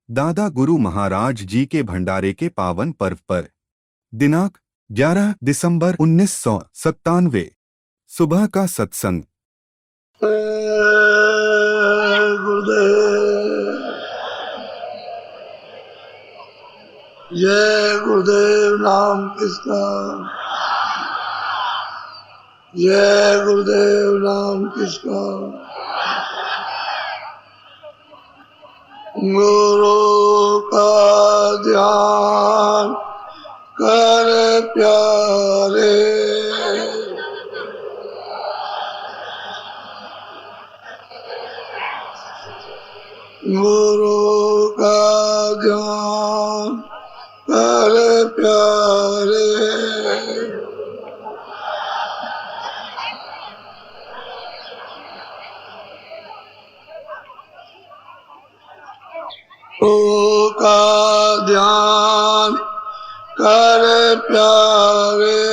दादा गुरु महाराज जी के भंडारे के पावन पर्व पर दिनांक 11 दिसंबर 1997 सुबह का सत्संग। गुरुदेव जय गुरुदेव नाम किसका, जय गुरुदेव नाम किसका। गुरु का ध्यान कर प्यारे, गुरु का ध्यान कर प्यारे। गुरु का ध्यान कर प्यारे,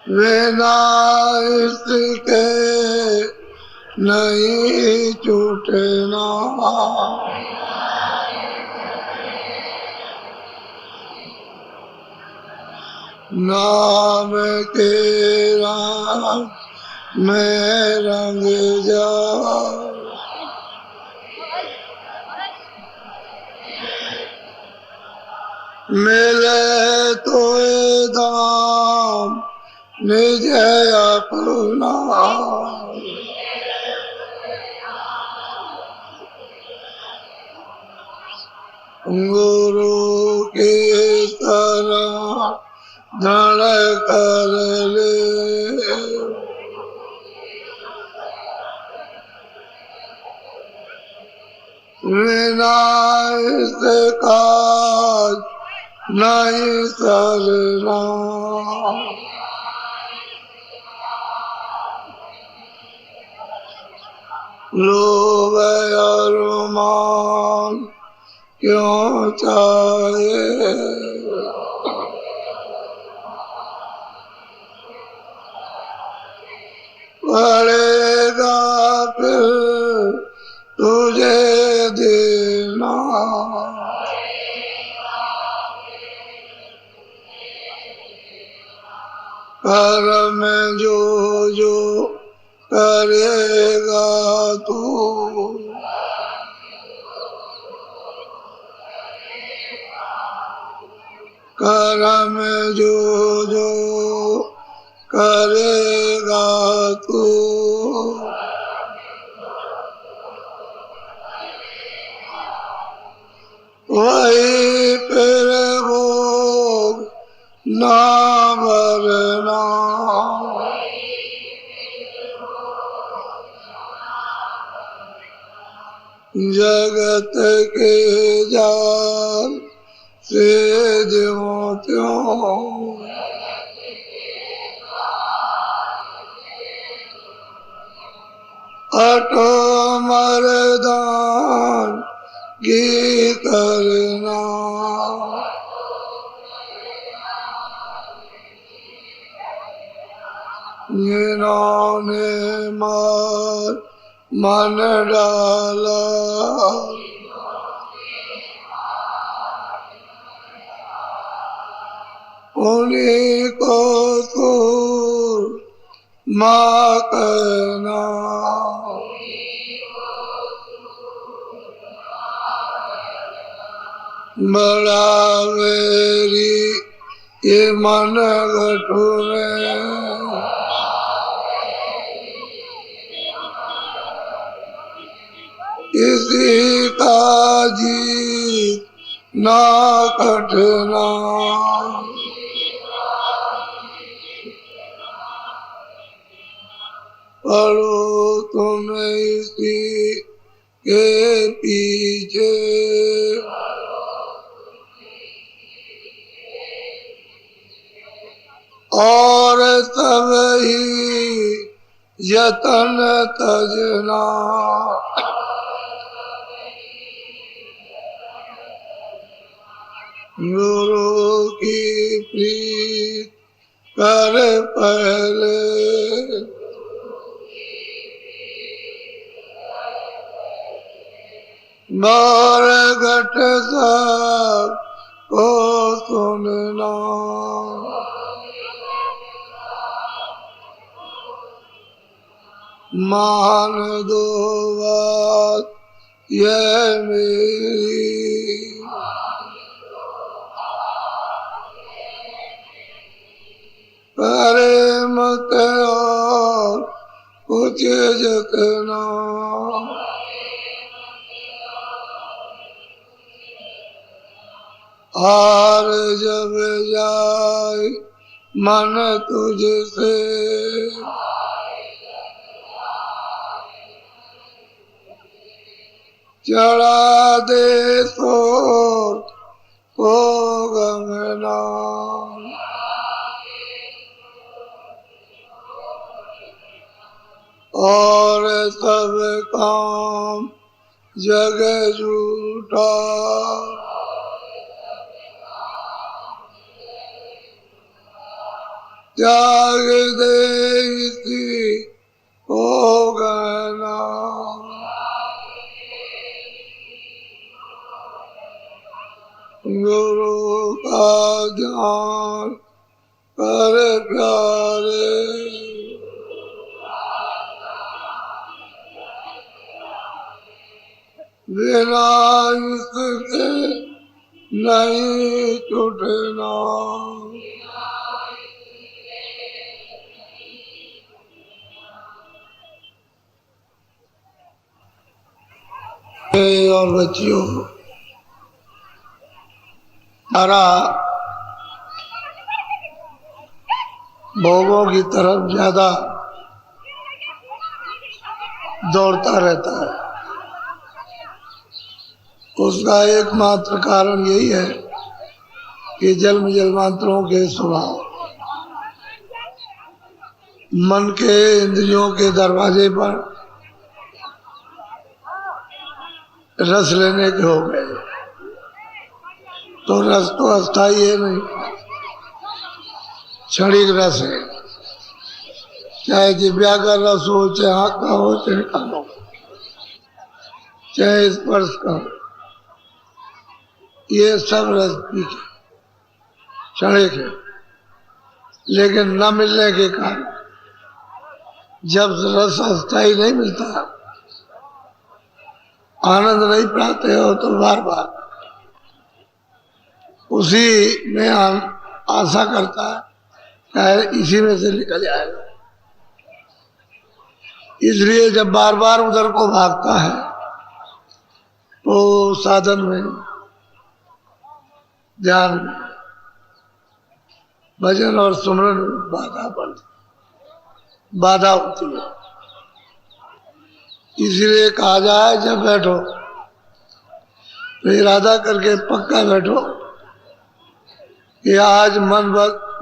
बिना इसके नहीं छूटना। नाम तेरा मैं रंग जा, मिले तो दाम निज अपना। गुरु की तरह दृढ़ कर ले, बिना इसका नहीं सरना। लोभ अरमान क्यों चाहे, पड़ेगा फिर तुझे देना। कर्म जो जो करेगा तू, कर्म जो जो करेगा तू, वही फिर भोग ना भरना। जगत के जाल से ज्यों त्यों, अटो मरदान की करना। जिन्होंने मार मन डाला, उन्हीं को तू माँ कहना। बड़ा मेरी ये मन गठुरे, किसी का जीत ना कटना। पढ़ो तुम इसी के पीछे, और तब ही यतन तजना। गुरु की प्रीत कर पहले, बार घट सब को सुनना, मान दो बात ये मेरी, करे मत और कुछ जतना, हार जब जाए मन तुझसे, चढ़ा दे शोर को गंगना, और सब काम जग झूठा, त्याग दे इसी को गहना, गुरु का ध्यान कर प्यारे, बिना इसके नहीं छूटना, और बच्चियों, सारा भोगों की तरफ ज्यादा दौड़ता रहता है। उसका एकमात्र कारण यही है कि जन्म जन्मांतरों के स्वभाव मन के इंद्रियों के दरवाजे पर रस लेने के हो गए। तो रस तो अस्थाई है नहीं, क्षणिक रस है। चाहे जिब्या का रस हो, चाहे आँख का हो, चाहे कानों का, चाहे स्पर्श का, ये सब रस क्षणिक है। लेकिन न मिलने के कारण जब रस अस्थाई नहीं मिलता, आनंद नहीं पाते हो, तो बार बार उसी में आशा करता है चाहे इसी में से निकल जाएगा। इसलिए जब बार बार उधर को भागता है तो साधन में, ध्यान में, भजन और सुमरन में बाधा होती है। इसलिए कहा जाए जब बैठो तो इरादा करके पक्का बैठो कि आज मन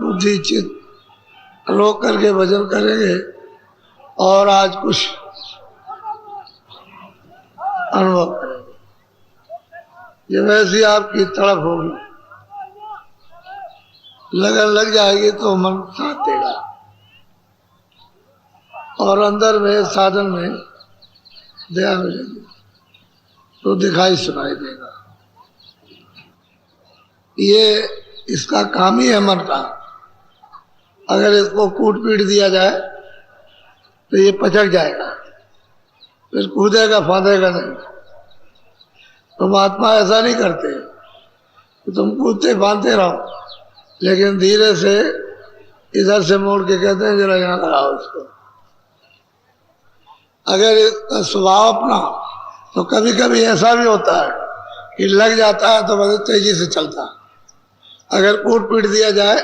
बुद्धि चित्त रोक करके भजन करेंगे और आज कुछ अनुभव करेंगे। जब ऐसी आपकी तड़प होगी, लगन लग जाएगी तो मन साथ देगा और अंदर में साधन में दया मिलेगी तो दिखाई सुनाई देगा। ये इसका काम ही है मन का। अगर इसको कूट पीट दिया जाए तो ये पचक जाएगा, फिर कूदेगा फांदेगा नहीं। तो महात्मा ऐसा नहीं करते कि तुम कूदते फांदते रहो, लेकिन धीरे से इधर से मोड़ के कहते हैं जरा यहाँ लगाओ इसको। अगर इसका स्वभाव अपना, तो कभी कभी ऐसा भी होता है कि लग जाता है तो बहुत तेजी से चलता है। अगर कूट पीट दिया जाए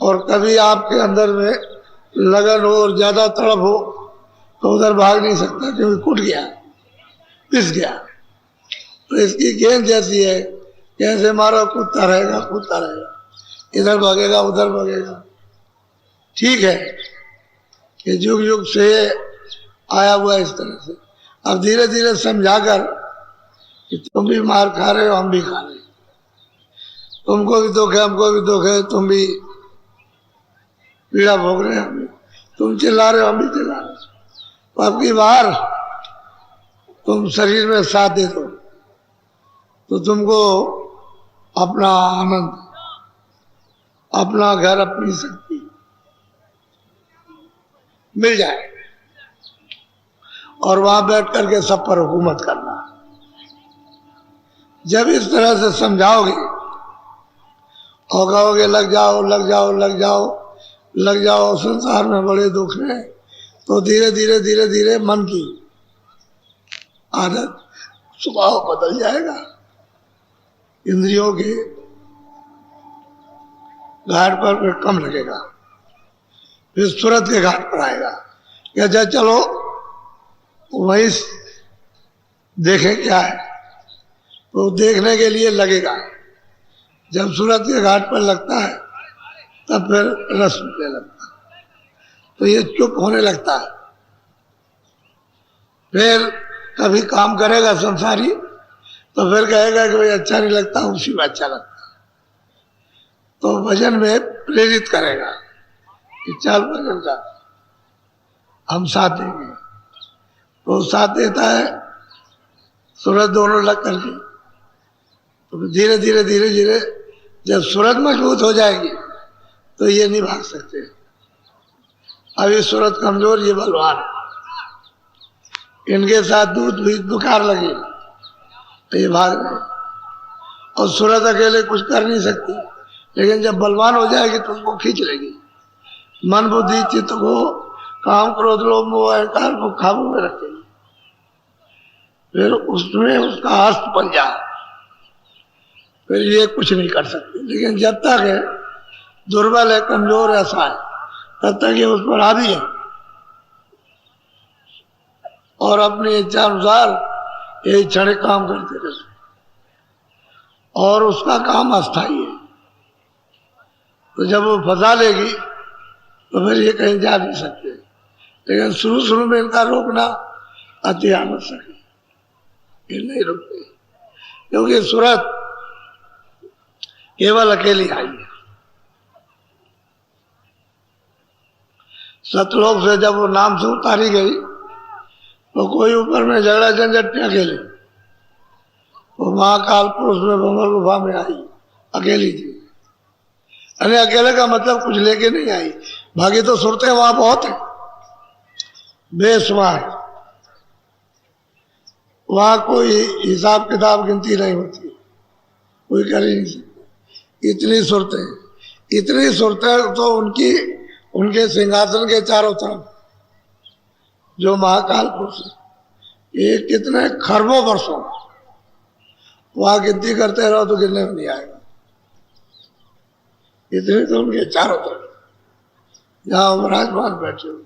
और कभी आपके अंदर में लगन हो और ज्यादा तड़प हो तो उधर भाग नहीं सकता, क्योंकि कूट गया, पिस गया। तो इसकी गेंद जैसी है, कैसे मारो कूदता रहेगा कूदता रहेगा, इधर भागेगा उधर भागेगा। ठीक है कि युग युग से आया हुआ इस तरह से। अब धीरे धीरे समझाकर कि तुम भी मार खा रहे हो, हम भी खा रहे हैं, तुमको भी दुख है हमको भी दुख है, तुम भी पीड़ा भोग रहे हैं, तुम चिल्ला रहे हो हम भी चिल्ला रहे हो। तो अब की बार तुम शरीर में साथ दे दो, तो तुमको अपना आनंद, अपना घर, अपनी शक्ति मिल जाए और वहां बैठ करके सब पर हुकूमत करना। जब इस तरह से समझाओगे और कहोगे लग जाओ लग जाओ लग जाओ लग जाओ, संसार में बड़े दुख हैं, तो धीरे धीरे धीरे धीरे मन की आदत, स्वभाव बदल जाएगा। इंद्रियों के घाट पर फिर कम लगेगा, फिर सूरत के घाट पर आएगा कि अच्छा चलो वही देखें क्या है, तो देखने के लिए लगेगा। जब सूरत के घाट पर लगता है तब फिर रस मिलने लगता है, तो ये चुप होने लगता है। फिर कभी काम करेगा संसारी तो फिर कहेगा कि भाई अच्छा नहीं लगता, उसी में अच्छा लगता है, तो भजन में प्रेरित करेगा कि चल भजन का हम साथ देंगे, तो साथ देता है सूरत दोनों लग करके। तो धीरे धीरे धीरे धीरे जब सूरत मजबूत हो जाएगी तो ये नहीं भाग सकते। अब ये सूरत कमजोर, ये बलवान, इनके साथ दूध भी बुखार लगी तो ये भाग रहे, और सूरत अकेले कुछ कर नहीं सकती, लेकिन जब बलवान हो जाएगी तो उसको खींच लेगी। मन बुद्धि चित्त को काम क्रोध लोभ मोह अहंकार को काबू में रखेगी, फिर उसमें उसका हस्त बन जाए, फिर ये कुछ नहीं कर सकते। लेकिन जब तक है दुर्बल है, कमजोर है, ऐसा है, तब तक ये उस पर हावी है और अपनी इच्छा अनुसार यही क्षणिक काम करते रहते, और उसका काम अस्थायी है। तो जब वो फंसा लेगी तो फिर ये कहीं जा नहीं सकते। लेकिन शुरू शुरू में इनका रोकना अति आवश्यक है, ये नहीं रुकते, क्योंकि सूरत केवल अकेली आई है। सतलोक से जब वो नाम से उतारी गई तो कोई ऊपर में झगड़ा झंझट नहीं, अकेले वो महाकाल पुरुष में भंवर गुफा में आई, अकेली थी। अरे अकेले का मतलब कुछ लेके नहीं आई, बाकी तो सुरतें वहां बहुत है, बेशुमार, वहां कोई हिसाब किताब गिनती नहीं होती, कोई कर ही नहीं सकता। इतनी सुरतें तो उनके सिंहासन के चारों तरफ जो महाकाल पुरुष है, ये कितने खरबों वर्षों वहां गिनती करते रहो तो गिनने में नहीं आएगा। इतने तो उनके चारों तरफ जहां विराजमान बैठे हो,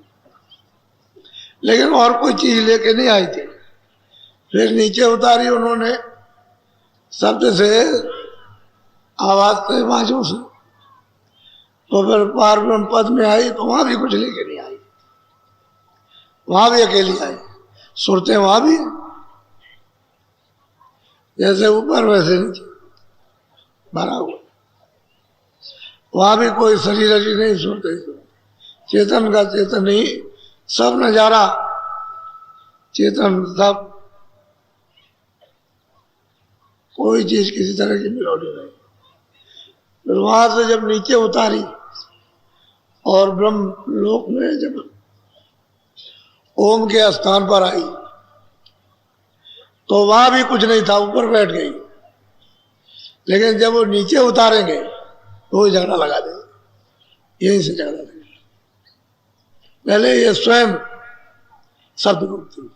लेकिन और कोई चीज लेके नहीं आई थी। फिर नीचे उतारी उन्होंने शब्द से, आवाज से, बाजों से, तो फिर पार ब्रह्म पद में आई तो वहां भी कुछ लेके नहीं आई, वहां भी अकेली आई। सुरतें वहां भी हैं, जैसे ऊपर वैसे नीचे भरा हुआ, वहां भी कोई शरीर नहीं सुनते, चेतन का चेतन ही, सब नजारा चेतन, सब, कोई चीज किसी तरह की मिलौटी नहीं। फिर वहां से जब नीचे उतारी और ब्रह्म लोक में जब ओम के स्थान पर आई तो वहां भी कुछ नहीं था, ऊपर बैठ गई। लेकिन जब वो नीचे उतारेंगे तो वो झगड़ा लगा देंगे, यहीं से झगड़ा लगेगा। पहले ये स्वयं शब्द रूप थी,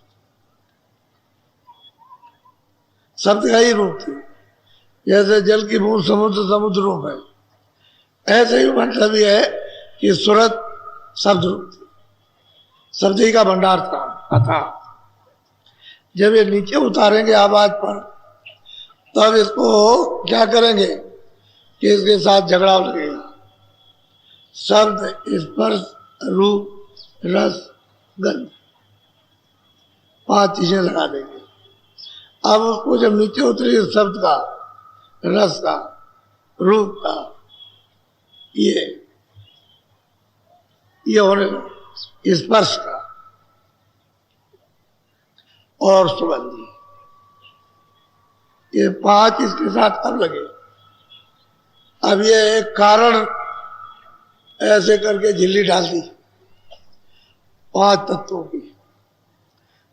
शब्द का ही रूप थी, जैसे जल की बूंद समुद्र, समुद्र रूप है, ऐसे ही मतलब ये है कि सूरत शब्द रूप थी, शब्द ही का भंडार था। जब ये नीचे उतारेंगे आवाज पर, तब इसको क्या करेंगे कि इसके साथ झगड़ा लगेगा। शब्द, स्पर्श, रूप, रस, गंध, 5 चीजें लगा देंगे। अब उसको जब नीचे उतरी शब्द का, रस का, रूप का, ये होने लगे, स्पर्श का और सुगंधी, ये 5 इसके साथ अब लगे। अब ये एक कारण ऐसे करके झिल्ली डाल दी 5 तत्वों की।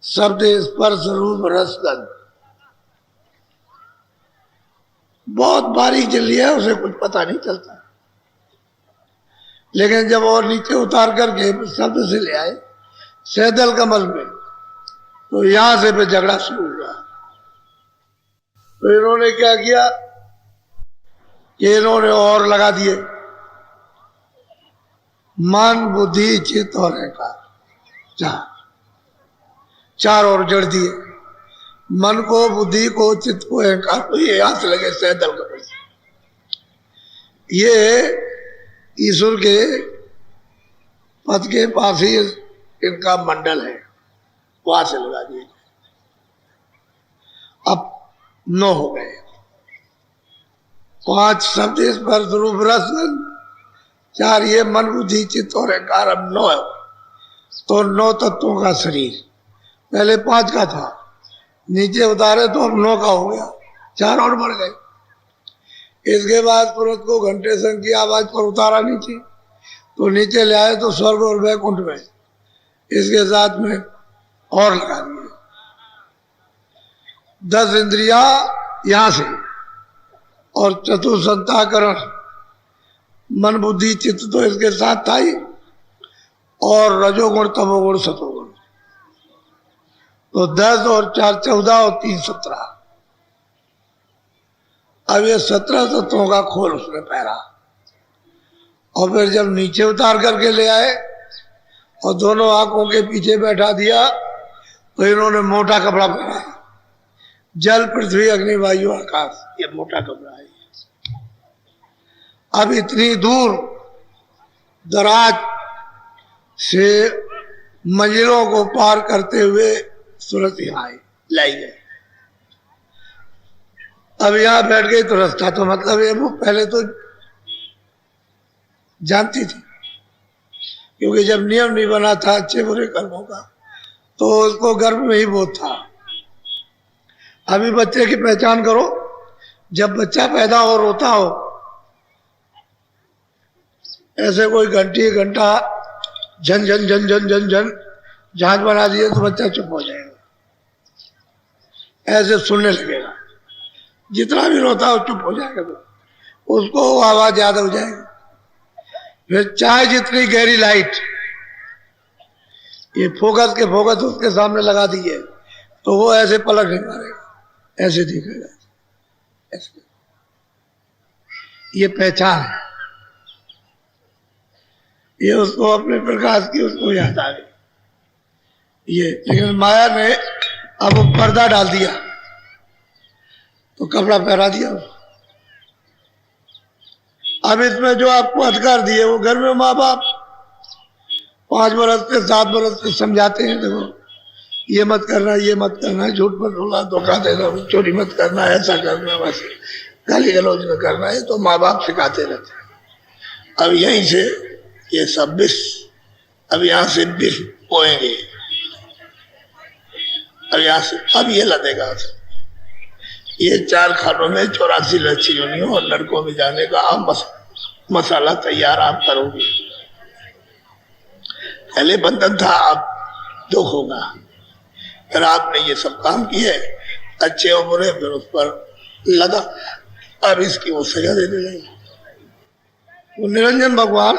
शब्द, स्पर्श, रूप, रस, गंध। बहुत बारीक झिल्ली है, उसे कुछ पता नहीं चलता। लेकिन जब और नीचे उतार करके शब्द से ले आए सैदल कमल में, तो यहां से फिर झगड़ा शुरू हुआ। तो इन्होंने क्या किया कि इन्होंने और लगा दिए मन, बुद्धि, चित्त और अहंकार। चार और जड़ दिए, मन को, बुद्धि को, चित्त को, अहंकार को। ये यहां से लगे सैदल कमल। ये ईश्वर के पद के पास ही इनका मंडल है, वहां से लगा दिए। अब 9 हो गए। 5 शब्द, स्पर्श, रूप, रस, गंध। 4 ये मन, बुद्धि, चित्त और अहंकार। अब 9 है। तो 9 तत्वों का शरीर। पहले 5 का था, नीचे उतारे तो अब 9 का हो गया। 4 और बढ़ गए। इसके बाद पुरुष को घंटे संग की आवाज पर उतारा नीचे, तो नीचे ले आए तो स्वर्ग और वैकुंठ में इसके साथ में और लगा दिए। 10 इंद्रिया यहां से, और चतुर्संताकरण मन, बुद्धि, चित्त तो इसके साथ था ही, और रजोगुण, तमोगुण, सतोगुण। तो 10 और 4 14 और 3 17। अब ये 17 तत्वों का खोल उसने पहरा, और फिर जब नीचे उतार करके ले आए और दोनों आंखों के पीछे बैठा दिया, तो इन्होंने मोटा कपड़ा पहना। जल, पृथ्वी, अग्नि, वायु, आकाश, ये मोटा कपड़ा है। अब इतनी दूर दराज से मंजिलों को पार करते हुए सूरत यहाँ आए, लाई गए। अब यहां बैठ गई तो रास्ता तो मतलब ये वो पहले तो जानती थी, क्योंकि जब नियम नहीं बना था अच्छे बुरे कर्मों का, तो उसको गर्भ में ही बोध था। अभी बच्चे की पहचान करो, जब बच्चा पैदा हो रोता हो, ऐसे कोई घंटी घंटा झन झन झन झन झन झन झांझ बना दिए तो बच्चा चुप हो जाएगा, ऐसे सुनने लगेगा। जितना भी रोता हो चुप हो जाएगा, तो उसको आवाज याद हो जाएगी। फिर चाहे जितनी गहरी लाइट, ये फोकस के फोकस उसके सामने लगा दिए, तो वो ऐसे पलक नहीं मारेगा, ऐसे दिखेगा, ऐसे। ये पहचान है, ये उसको अपने प्रकाश की उसको याद आ गई। ये लेकिन माया ने अब पर्दा डाल दिया, तो कपड़ा पहरा दिया। अब इसमें जो आपको अधिकार दिए, वो घर में माँ बाप 5 बरस के 7 बरस के समझाते हैं, देखो ये मत करना, ये मत करना, झूठ मत बोलना, धोखा देना, चोरी मत करना, ऐसा करना, वैसे गाली गलौज में करना है, तो माँ बाप सिखाते रहते हैं। अब यहीं से ये सब विष, अब यहाँ से विष बोएंगे, अब यहाँ से अब ये लदेगा। ये 4 खानों में 84 लक्ष्य योनियों और नरकों में जाने का आप मसाला तैयार आप करोगे। पहले बंधन था, अब दुख होगा। फिर आपने ये सब काम किए अच्छे और बुरे, फिर उस पर लगा, अब इसकी वो सजा दे देंगे। वो निरंजन भगवान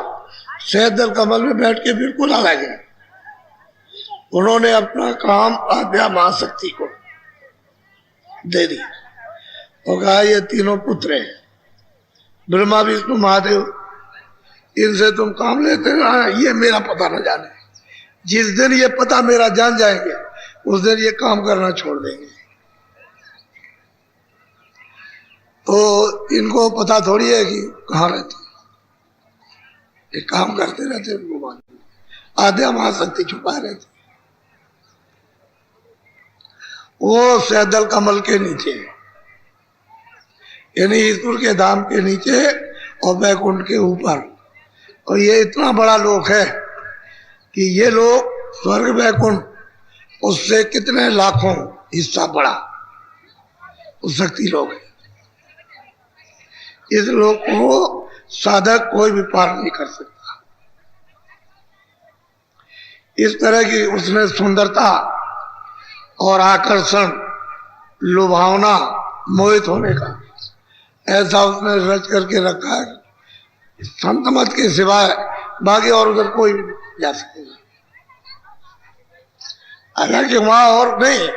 सैदल कमल में बैठ के बिल्कुल अलग है। उन्होंने अपना काम आद्या महाशक्ति को दे दिया और कहा ये तीनों पुत्र हैं, ब्रह्मा, विष्णु, महादेव, इनसे तुम काम लेते रहा, ये मेरा पता न जाने। जिस दिन ये पता मेरा जान जाएंगे, उस दिन ये काम करना छोड़ देंगे। तो इनको पता थोड़ी है कि कहाँ रहते, ये काम करते रहते, उनको मालूम। आद्या महाशक्ति छुपा रहते, वो सैदल कमल के नीचे, यानी ईश्वर के धाम के नीचे और वैकुंठ के ऊपर। और ये इतना बड़ा लोक है कि ये लोग स्वर्ग वैकुंठ उससे कितने लाखों हिस्सा बड़ा। वो शक्ति लोग है। इस लोग को साधक कोई भी पार नहीं कर सकता। इस तरह की उसने सुंदरता और आकर्षण, लुभावना, मोहित होने का ऐसा उसने रच करके रखा है, संत मत के सिवाय बाकी और उधर कोई भी नहीं जा सकेगा। हालांकि वहां और नहीं,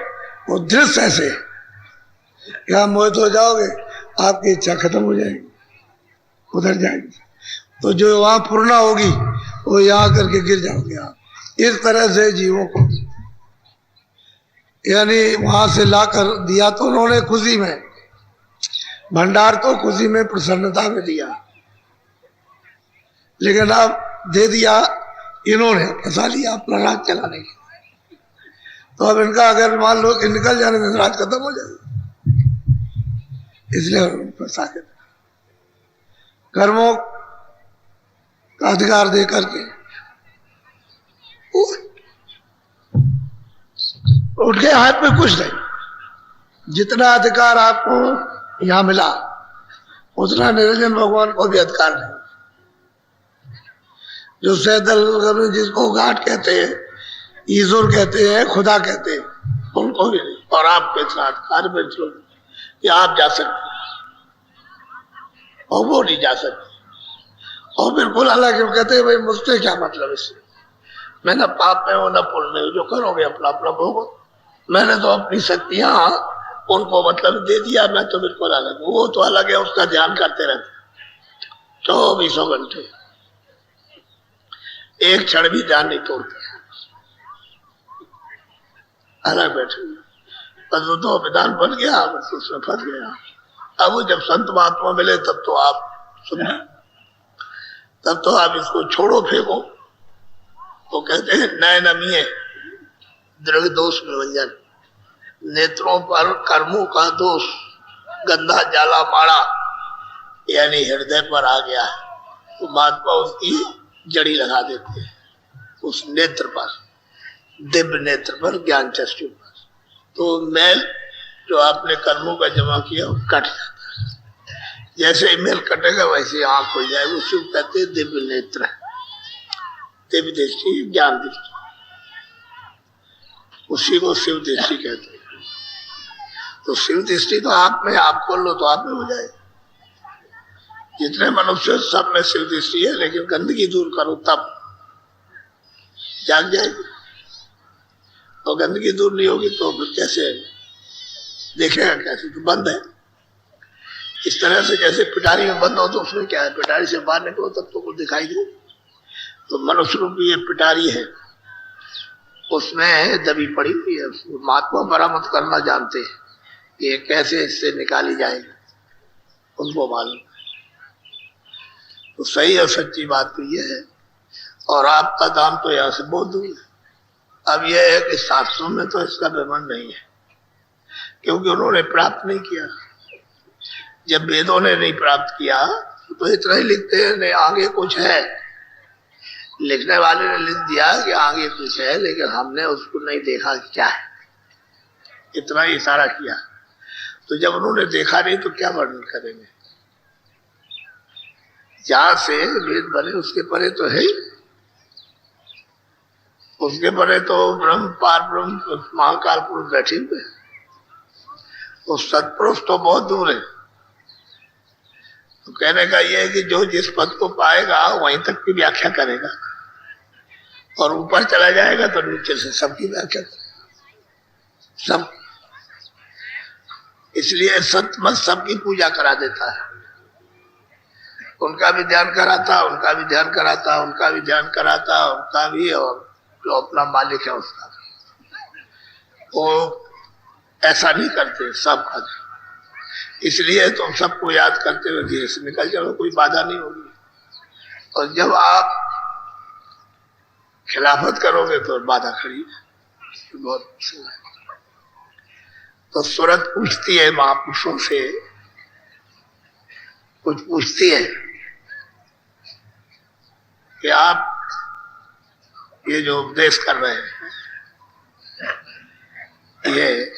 वो दृश्य ऐसे क्या मोहित हो जाओगे, आपकी इच्छा खत्म हो जाएगी, उधर जाएगी। तो जो वहां पूर्णा होगी वो यहाँ करके गिर जाओगे आप। इस तरह से जीवों को यानी वहां से लाकर दिया तो उन्होंने खुशी में, भंडार तो खुशी में प्रसन्नता में दिया, लेकिन अब दे दिया इन्होंने, फंसा लिया अपना राज चलाने के। तो अब इनका अगर मान लो कि निकल जाने में राज खत्म हो जाएगा, इसलिए फंसा के कर्मों का अधिकार दे करके उनके हाथ में कुछ नहीं। जितना अधिकार आपको यहां मिला उतना निरंजन भगवान को भी अधिकार नहीं। जो सैदल जिसको गाट कहते हैं, ईश्वर कहते हैं, खुदा कहते हैं, उनको भी नहीं। और आपके साथ कार्य में कि आप जा सकते और वो नहीं जा सकते। और बिल्कुल अलग है, कहते हैं भाई मुझसे क्या मतलब इससे, मैं न पाप में हूं न पुण्य में हूं, जो करोगे अपना अपना भोगो। मैंने तो अपनी शक्तियां उनको मतलब दे दिया, मैं तो बिल्कुल अलग हूं। वो तो अलग है, उसका ध्यान करते रहते 24 घंटे, एक क्षण भी ध्यान नहीं तोड़ते, अलग बैठे। बस तो विधान बन गया, बस उसमें फंस गया। अब जब संत महात्मा मिले तब तो आप सुनिए, तब तो आप इसको छोड़ो फेंको। तो कहते हैं नयनमीय दृढ़ दोष निरंजन, नेत्रों पर कर्मों का दोष गंदा जाला माड़ा, यानी हृदय पर आ गया है तो महात्मा उसकी जड़ी लगा देते हैं उस नेत्र पर, दिव्य नेत्र पर, ज्ञान चक्षु पर। तो मैल जो आपने कर्मों का जमा किया वो कट जाता है। जैसे ही मैल कटेगा वैसे आंख हो जाएगी, उसी को कहते हैं दिव्य नेत्र, दिव्य दृष्टि, ज्ञान दृष्टि, उसी को शिव दृष्टि कहते हैं। तो शिव दृष्टि तो आप में, आप खोल लो तो आप में हो जाए। जितने मनुष्य सब में शिव दृष्टि है, लेकिन गंदगी दूर करो तब जाग जाएगी। तो गंदगी दूर नहीं होगी तो फिर कैसे देखेगा, कैसे, तो बंद है। इस तरह से जैसे पिटारी में बंद हो तो उसमें क्या है, पिटारी से बाहर निकलो तब तो कुछ दिखाई दे। तो मनुष्य रूपी ये पिटारी है, उसमें दबी पड़ी हुई है। महात्मा बरामद करना जानते हैं कि ये कैसे इससे निकाली जाएगी, उनको मालूम। तो सही और सच्ची बात तो ये है। और आपका दाम तो यहाँ से बहुत दूर है। अब यह है कि शास्त्रों में तो इसका विवरण नहीं है, क्योंकि उन्होंने प्राप्त नहीं किया। जब वेदों ने नहीं प्राप्त किया तो इतना ही लिखते हैं, नहीं आगे कुछ है। लिखने वाले ने लिख दिया कि आगे कुछ है, लेकिन हमने उसको नहीं देखा क्या है, इतना ही इशारा किया। तो जब उन्होंने देखा नहीं तो क्या वर्णन करेंगे। जहां से वेद बने उसके परे तो है, उसके परे तो ब्रह्म, पार ब्रह्म, महाकाल पुरुष बैठे हुए। तो सत्पुरुष तो बहुत दूर है। तो कहने का यह है कि जो जिस पद को पाएगा वहीं तक की व्याख्या करेगा, और ऊपर चला जाएगा तो नीचे से सबकी व्याख्या करेगा, सब। इसलिए संत मत सबकी पूजा करा देता है, उनका भी ध्यान कराता, उनका भी ध्यान कराता, उनका भी ध्यान कराता, उनका भी, और जो अपना मालिक है उसका भी। वो ऐसा नहीं करते, सब करते। इसलिए तुम सबको याद करते हुए धीरे से निकल चलो, कोई बाधा नहीं होगी। और जब आप खिलाफत करोगे तो बाधा खड़ी है। बहुत तो सूरत पूछती है महापुरुषों से, कुछ पूछती है कि आप ये जो उपदेश कर रहे हैं, ये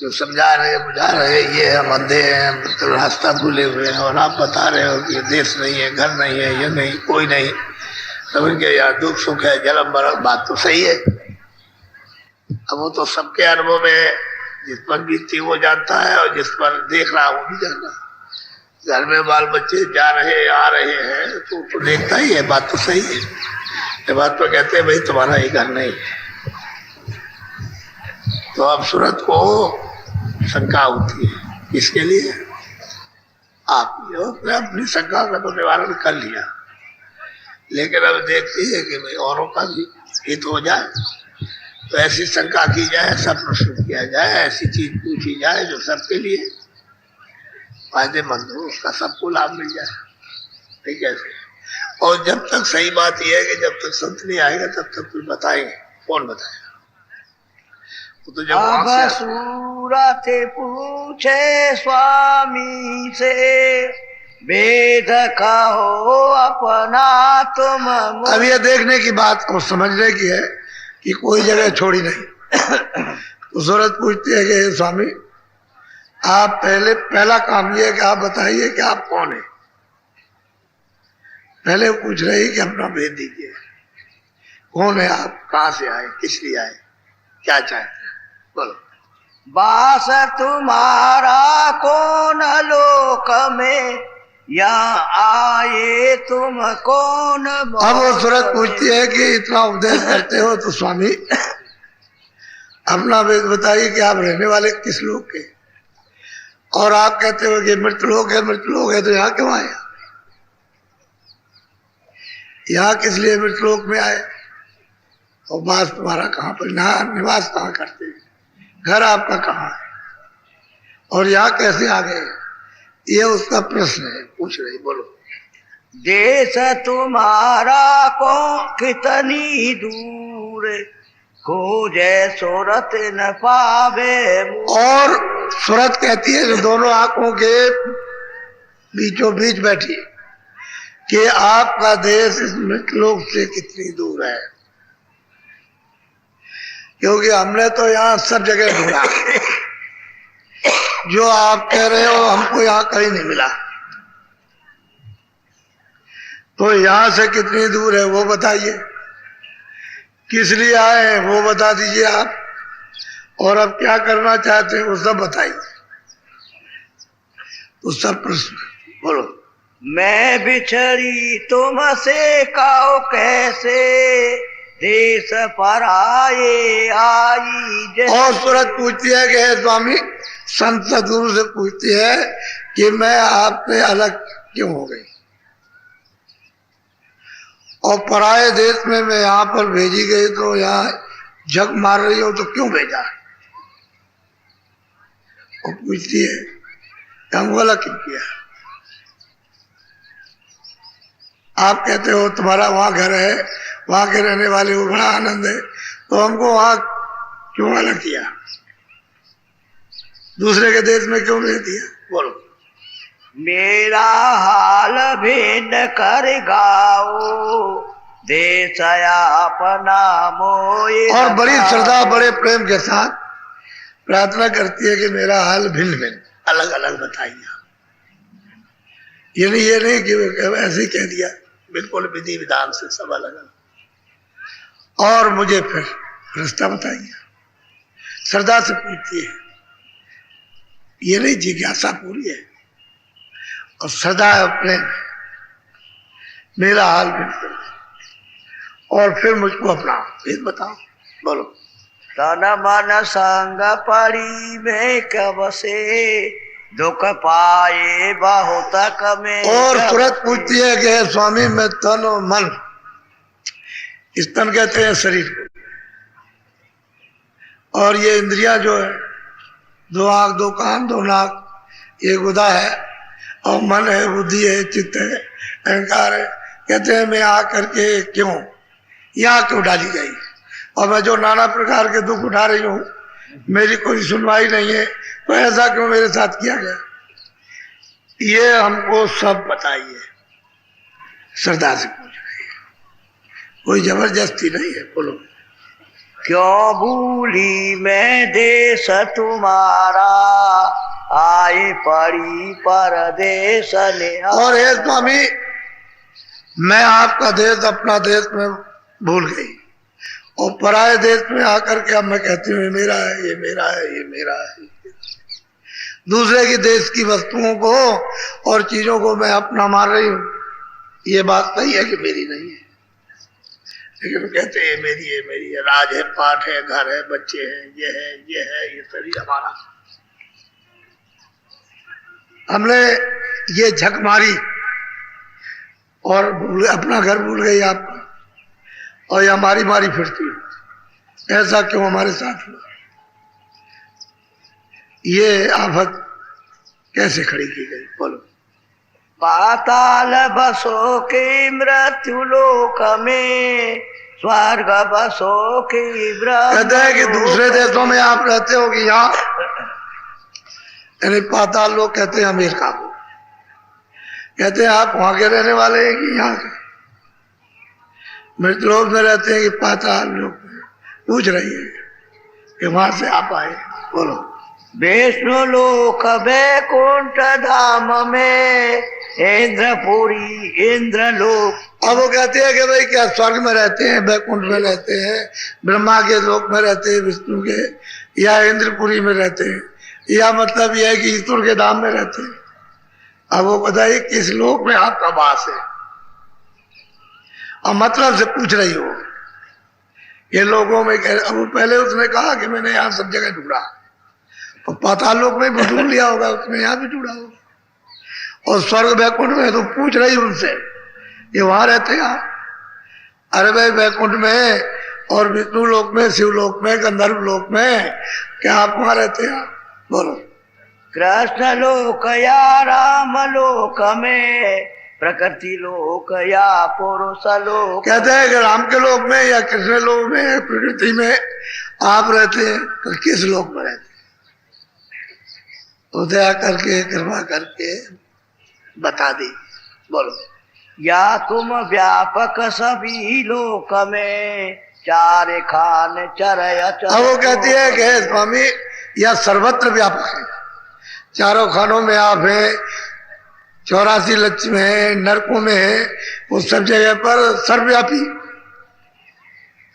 जो समझा रहे बुझा रहे ये हम अंधे हैं, हम तो रास्ता भूले हुए हैं, और आप बता रहे हो कि देश नहीं है, घर नहीं है, ये नहीं, कोई नहीं, तो इनके यार दुख सुख है, जन्म मरण, बात तो सही है। अब वो तो सबके अनुभव में है, जिस पर बीतती वो जानता है, और जिस पर देख रहा वो भी जानता है। घर में बाल बच्चे जा रहे आ रहे हैं तो देखता ही है, बात तो सही है। ये बात तो कहते हैं भाई तुम्हारा ही घर नहीं है। तो अब सूरत को शंका होती है, इसके लिए आपने अपनी शंका का तो निवारण कर लिया, लेकिन अब देखती है कि भाई औरों का भी हित हो जाए, तो ऐसी शंका की जाए, ऐसा प्रश्न किया जाए, ऐसी चीज पूछी जाए जो सबके लिए फायदेमंद हो, उसका सबको लाभ मिल जाए। ठीक है। और जब तक सही बात यह है कि जब तक संत नहीं आएगा तब तक कुछ बताएंगे, कौन बताएगा? तो जब अब सूरत पूछे स्वामी से, वेद कहो अपना तुम। अब ये देखने की बात को समझने की है कि कोई जगह छोड़ी नहीं। तो सूरत पूछती है कि स्वामी आप पहला काम ये है कि आप बताइए कि आप कौन है। पहले पूछ रही कि अपना भेद दीजिए, कौन है आप, कहां से आए, किस लिए आए, क्या चाहते हैं, बोलो। बास तुम्हारा कौन लोक में, यहाँ आए तुम कौन। अब वो सूरत पूछती है कि इतना उपदेश करते हो तो स्वामी अपना भेद बताइए कि आप रहने वाले किस लोक के, और आप कहते हो कि मृतलोक है, मृतलोक है, तो यहाँ क्यों आए, यहाँ किस लिए मृतलोक में आए, और बास तुम्हारा कहाँ पर, निवास कहाँ करते हैं, घर आपका कहाँ है, और यहाँ कैसे आ गए, ये उसका प्रश्न है, पूछ रही, बोलो। देश तुम्हारा को कितनी दूर, खोजे सूरत न पावे। और सूरत कहती है जो दोनों आंखों के बीचों बीच बैठी कि आपका देश इस मृतलोक से कितनी दूर है, क्योंकि हमने तो यहाँ सब जगह ढूंढा, जो आप कह रहे हो हमको यहाँ कहीं नहीं मिला, तो यहाँ से कितनी दूर है वो बताइए, किस लिए आए हैं वो बता दीजिए आप, और अब क्या करना चाहते हैं वो सब बताइए। तो सब प्रश्न बोलो। मैं बिछड़ी तुमसे कहो कैसे, देश पर आए आई। और सूरत पूछती है कि हे स्वामी, संत सदगुरु से पूछती है कि मैं आपसे अलग क्यों हो गई, और पराये देश में मैं यहाँ पर भेजी गई तो यहाँ जग मार रही हो तो क्यों भेजा। और पूछती है हम गलत क्यों किया, आप कहते हो तुम्हारा वहां घर है, वहां के रहने वाले को बड़ा आनंद है, तो हमको वहां क्यों अलग किया, दूसरे के देश में क्यों भेज दिया, बोलो। मेरा हाल भिन्न कर गाओ, देश अपना मोए। और बड़ी श्रद्धा बड़े प्रेम के साथ प्रार्थना करती है कि मेरा हाल भिन्न भिन्न अलग अलग बताइए। ये नहीं कि ऐसे ही कह दिया, बिल्कुल विधि विधान से सब अलग अलग, और मुझे फिर रास्ता बताइए। श्रद्धा से पूछती है, ये नहीं जिज्ञासा पूरी है, और श्रद्धा अपने मेरा हाल बिल्कुल, और फिर मुझको अपना भेद बताओ, बोलो। तन मन संग पड़ी में कब से, दुख पाए बहुत में। और सूरत पूछती है कि स्वामी मैं तन और मन, इस तन कहते हैं शरीर को, और ये इंद्रियां जो है, दो आंख, दो कान, दो नाक, ये गुदा है, और मन है, बुद्धि है, चित्त है, अहंकार है। कहते हैं मैं आकर के क्यों यहाँ क्यों डाली गई, और मैं जो नाना प्रकार के दुख उठा रही हूँ, मेरी कोई सुनवाई नहीं है, तो ऐसा क्यों मेरे साथ किया गया, ये हमको सब बताइए। श्रद्धा से पूछ रही है, कोई जबरदस्ती नहीं है, बोलो। क्यों भूली मैं देश तुम्हारा, आए पड़ी परदेश निहार। और हे स्वामी, मैं आपका देश अपना देश में भूल गई और पराये देश में आकर के अब मैं कहती हूँ ये मेरा है, ये मेरा है, ये मेरा है। दूसरे की देश की वस्तुओं को और चीजों को मैं अपना मान रही हूँ। ये बात सही है कि मेरी नहीं है, लेकिन कहते हैं ये मेरी है, राज है, पाठ है, घर है, बच्चे हैं, ये सभी हमारा। हमने ये झक मारी और अपना घर भूल गई आप, और ये हमारी मारी फिरती। ऐसा क्यों हमारे साथ हुआ? ये आफत कैसे खड़ी की गई, बोलो। पाताल बसो के मृत्यु लोक में, स्वर्ग बसो के कहते हैं कि दूसरे देशों में आप रहते हो कि यहाँ, यानी पाताल लोग कहते हैं अमेरिका को, कहते हैं आप वहां के रहने वाले हैं कि यहाँ के? मृत्यु लोक में रहते हैं कि पाताल लोग में? पूछ रही है कि वहां से आप आए, बोलो। विष्णु लोक वैकुंठ धाम में, इंद्रपुरी इंद्र लोक। अब वो कहते हैं कि भाई क्या स्वर्ग में रहते हैं, वैकुंठ में रहते हैं, ब्रह्मा के लोक में रहते हैं, विष्णु के, या इंद्रपुरी में रहते हैं, या मतलब यह है कि ईश्वर के धाम में रहते हैं। अब वो बताइए किस लोक में आपका वास है? अब मतलब से पूछ रही हो ये लोगों में अब वो पहले उसने कहा कि मैंने यहाँ सब जगह ढूंढा, तो पाताल लोक में भी ढूंढ लिया होगा उसने, यहाँ भी ढूंढा होगा। और स्वर्ग वैकुंठ में तो पूछ रही उनसे ये वहां रहते हैं। अरे भाई वैकुंठ में और विष्णु लोक में, शिवलोक में, गंधर्व लोक में, क्या आप वहां रहते हैं? बोलो। कृष्ण लोक या राम लोक में, प्रकृति लोक या पुरुष लोक। कहते हैं कि राम के लोक में या कृष्ण लोक में, प्रकृति में आप रहते हैं, तो किस लोक में रहते हैं? तो दया करके कृपा करके बता दी, बोलो। या तुम व्यापक सभी लोक में, चार खान चरय चर। अब वो कहती है कि स्वामी यह सर्वत्र व्यापक है, चारों खानों में आप हैं, 84 लक्ष्य में है, नरकों में है, वो सब जगह पर सर्वव्यापी।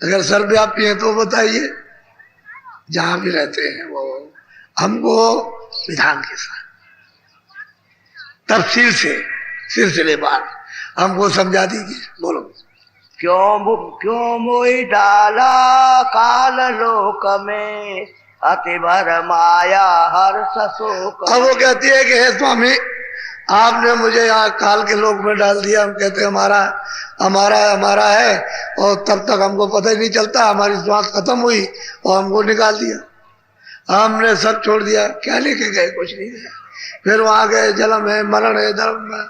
अगर सर्वव्यापी है तो बताइए जहां भी रहते हैं वो हमको विधान के साथ तफसील से सिलसिलेवार हमको समझा दीजिए, बोलो। क्यों मोहि डाला काल लोक में, अति भर माया हर्ष शोक। अब वो कहती है कि हे स्वामी आपने मुझे यहाँ काल के लोक में डाल दिया। हम कहते हैं हमारा हमारा हमारा है, और तब तक हमको पता ही नहीं चलता, हमारी श्वास खत्म हुई और हमको निकाल दिया, हमने सब छोड़ दिया। क्या लेके गए? कुछ नहीं गए। फिर वहां गए, जन्म है, मरण है, धर्म है,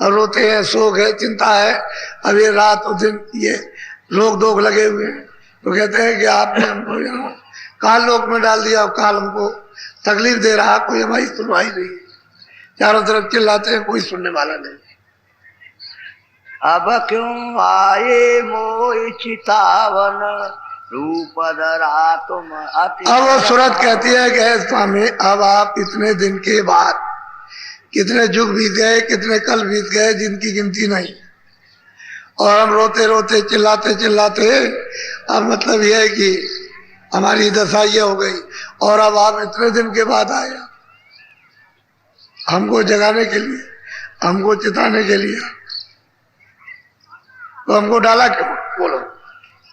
और रोते हैं, शोक है, चिंता है, अब ये रात और दिन ये रोक दोग लगे हुए हैं। तो कहते हैं कि आपने हमको यहाँ काल लोक में डाल दिया, काल हमको तकलीफ दे रहा, कोई हमारी सुनवाई नहीं, चारों तरफ चिल्लाते हैं, कोई सुनने वाला नहीं। अब क्यों आए मोहि चितावन, रूप धरा तुम अति। अब वो सूरत कहती है कि हे स्वामी अब आप इतने दिन के बाद, कितने युग बीत गए, कितने कल बीत गए, जिनकी गिनती नहीं, और हम रोते रोते चिल्लाते चिल्लाते, अब मतलब यह है कि हमारी दशा ये हो गई, और अब आप इतने दिन के बाद आए हमको जगाने के लिए, हमको चिताने के लिए, तो हमको डाला क्यों? बोलो।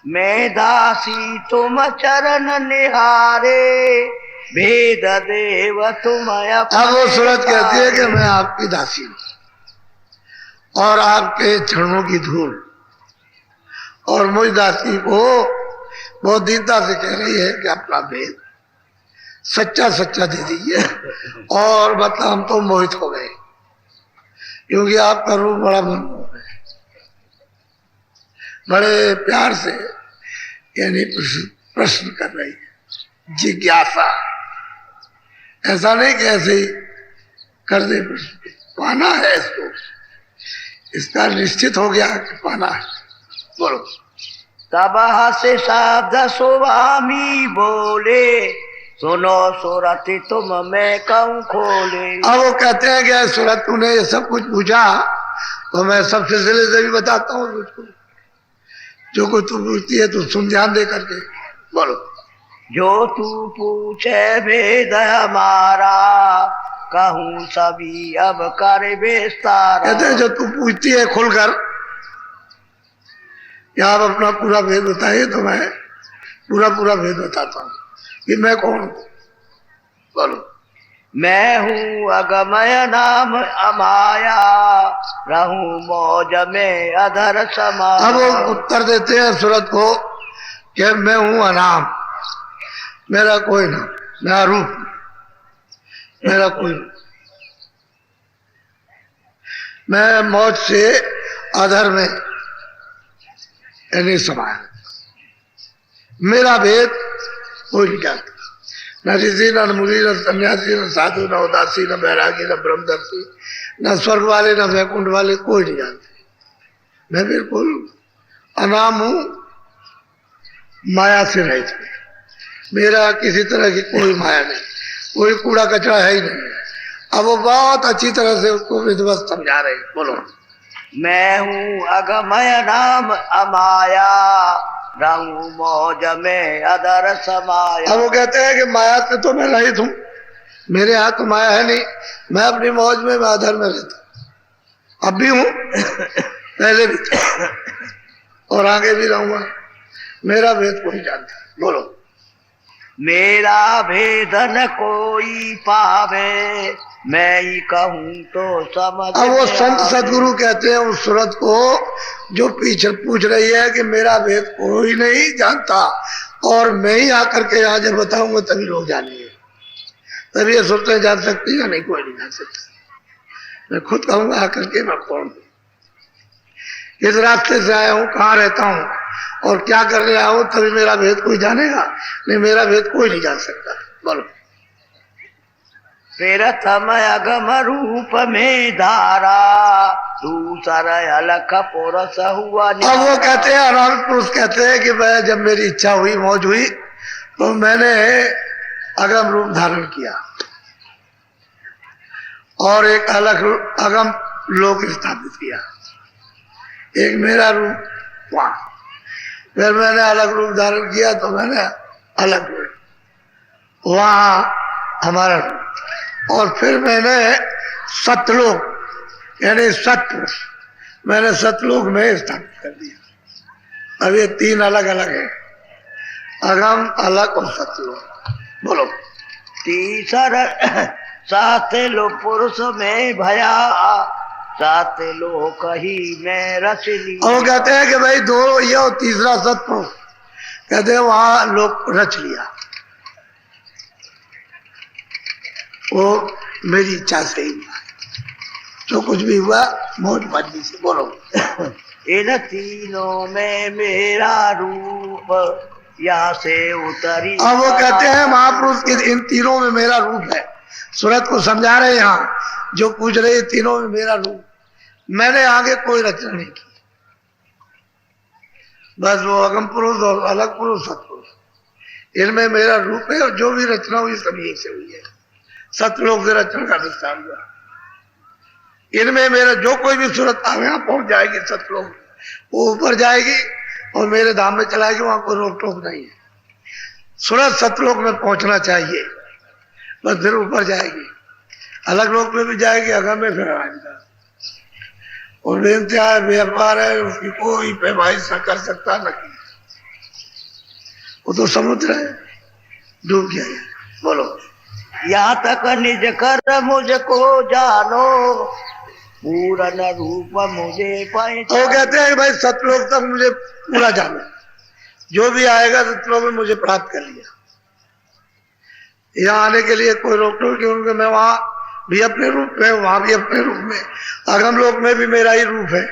मैं दासी तुम चरण निहारे, भेद देव तुम अपने। अब वो सूरत कहती है कि मैं आपकी दासी हूं और आपके चरणों की धूल, और मुझ दासी को बहुत दीनता से कह रही है कि अपना भेद सच्चा सच्चा दे दीजिए। और मतलब हम तो मोहित हो गए, क्योंकि आपका रूप बड़ा मनमोहक है। बड़े प्यार से यानी प्रश्न कर रही है, जिज्ञासा, ऐसा नहीं कि ऐसे ही कर दे प्रश्न। पाना है इसको, इसका निश्चित हो गया कि पाना है। बोलो। तब हसे शब्द स्वामी बोले, सुनो सूरत तुम मैं कहूँ खोले। अब वो कहते हैं कि सूरत तूने ये सब कुछ पूछा तो मैं सब सिलसिले से भी बताता हूँ तुझको, जो कुछ तू पूछती है तू सुन ध्यान दे करके। बोलो। जो तू पूछे भेद हमारा, कहूँ सभी अब कर विस्तार। कहते हैं जो तू पूछती है खुलकर या आप अपना पूरा भेद बताइए तो मैं पूरा पूरा भेद बताता हूँ कि मैं कौन हूँ। बोलो। मैं हूँ अगमय नाम अमाया, रहूं मौज में अधर समाया। अब वो उत्तर देते हैं सूरत को कि मैं हूँ अनाम, मेरा कोई ना, मेरा रूप, मेरा कोई ना। मैं मौज से अधर में नहीं समाया, मेरा भेद कोई नहीं जानता। न ऋषि न मुनि न सन्यासी न साधु न उदासी न बैरागी न ब्रह्मदर्शी न स्वर्ग वाले न वैकुंठ वाले कोई नहीं जानते। मैं बिल्कुल अनाम हूं, माया से रहित हूं। मेरा किसी तरह की कोई माया नहीं, कोई कूड़ा कचरा है ही नहीं। अब वो बहुत अच्छी तरह से उसको विधिवत समझा रहे। बोलो। मैं हूँ अगमय नाम अमाया, रहूं मौज में अधर समाया। अब वो कहते हैं कि माया से तो मैं रहित हूँ, मेरे हाथ तो माया है नहीं, मैं अपनी मौज में मैं अधर में रहता हूँ। अब भी हूँ, पहले भी था और आगे भी रहूंगा। मेरा भेद कोई जानता है। बोलो। मेरा भेद न कोई पावे, मैं ही कहूँ तो समझ। अब वो संत सदगुरु कहते हैं उस सूरत को जो पीछे पूछ रही है कि मेरा भेद कोई नहीं जानता और मैं ही आकर के यहाँ जब बताऊंगा तभी लोग जानेंगे, तभी ये सूरतें जान सकती है, नहीं कोई नहीं जान सकता। मैं खुद कहूंगा आकर के मैं कौन हूँ, इस रास्ते से आया हूँ, कहाँ रहता हूँ और क्या करने आया हूँ, तभी मेरा भेद कोई जानेगा, नहीं मेरा भेद कोई नहीं जान सकता। बोलो। प्रथम अगम रूप में धारा, दूसरा अलख पुरुष हुआ। अब वो कहते हैं अनामिक पुरुष कहते हैं कि मैं जब मेरी इच्छा हुई, मौज हुई, तो मैंने अगम रूप धारण किया और एक अलग अगम लोक स्थापित किया। एक मेरा रूप वहां, फिर मैंने अलग रूप धारण किया तो मैंने अलग रूप वहां हमारा रूप, और फिर मैंने सतलोक यानी सतपुरुष मैंने सतलोक में स्थापित कर दिया। अब ये तीन अलग अलग है, अगम अलग और सतलोक। बोलो। तीसरा सात लो पुरुष में भया, सात लोक ही में रच ली। और कहते हैं कि भाई दो ये और तीसरा सतपुरुष, कहते हैं वहां लोक रच लिया, वो मेरी इच्छा से ही हुआ, जो कुछ भी हुआ मौज मर्जी से। बोलो। इन तीनों में मेरा रूप यहाँ से उतरी। अब वो कहते हैं महापुरुष के इन तीनों में मेरा रूप है, सूरत को समझा रहे यहाँ जो पूछ रहे तीनों में मेरा रूप, मैंने आगे कोई रचना नहीं की, बस वो अगम पुरुष और अलग पुरुष सतपुरुष, इनमें मेरा रूप है और जो भी रचना हुई सभी एक से हुई है। सतलोक से रचना का विस्तार हुआ, इनमें मेरा जो कोई भी सूरत यहाँ पहुंच जाएगी सतलोक, वो ऊपर जाएगी और मेरे धाम में चलाएगी, वहां कोई रोक टोक नहीं है। सूरत सतलोक में पहुंचना चाहिए, बस फिर ऊपर जाएगी, अलग लोक में भी जाएगी, अगम में फिर आएगा। और बेनतिया है, व्यापार है, उसकी कोई पैमाइश न कर सकता न की, वो तो समुद्र है, डूब गया है। बोलो। यहाँ तक निज कर मुझको जानो, पूर्ण रूप मुझे पाए। तो कहते हैं भाई सतलोक तक मुझे पूरा जानो, जो भी आएगा सतलोक में मुझे प्राप्त कर लिया। यहाँ आने के लिए कोई रोक टोक नहीं, उनके मैं वहां भी अपने रूप में, वहां भी अपने रूप में, अगम लोक में भी मेरा ही रूप है।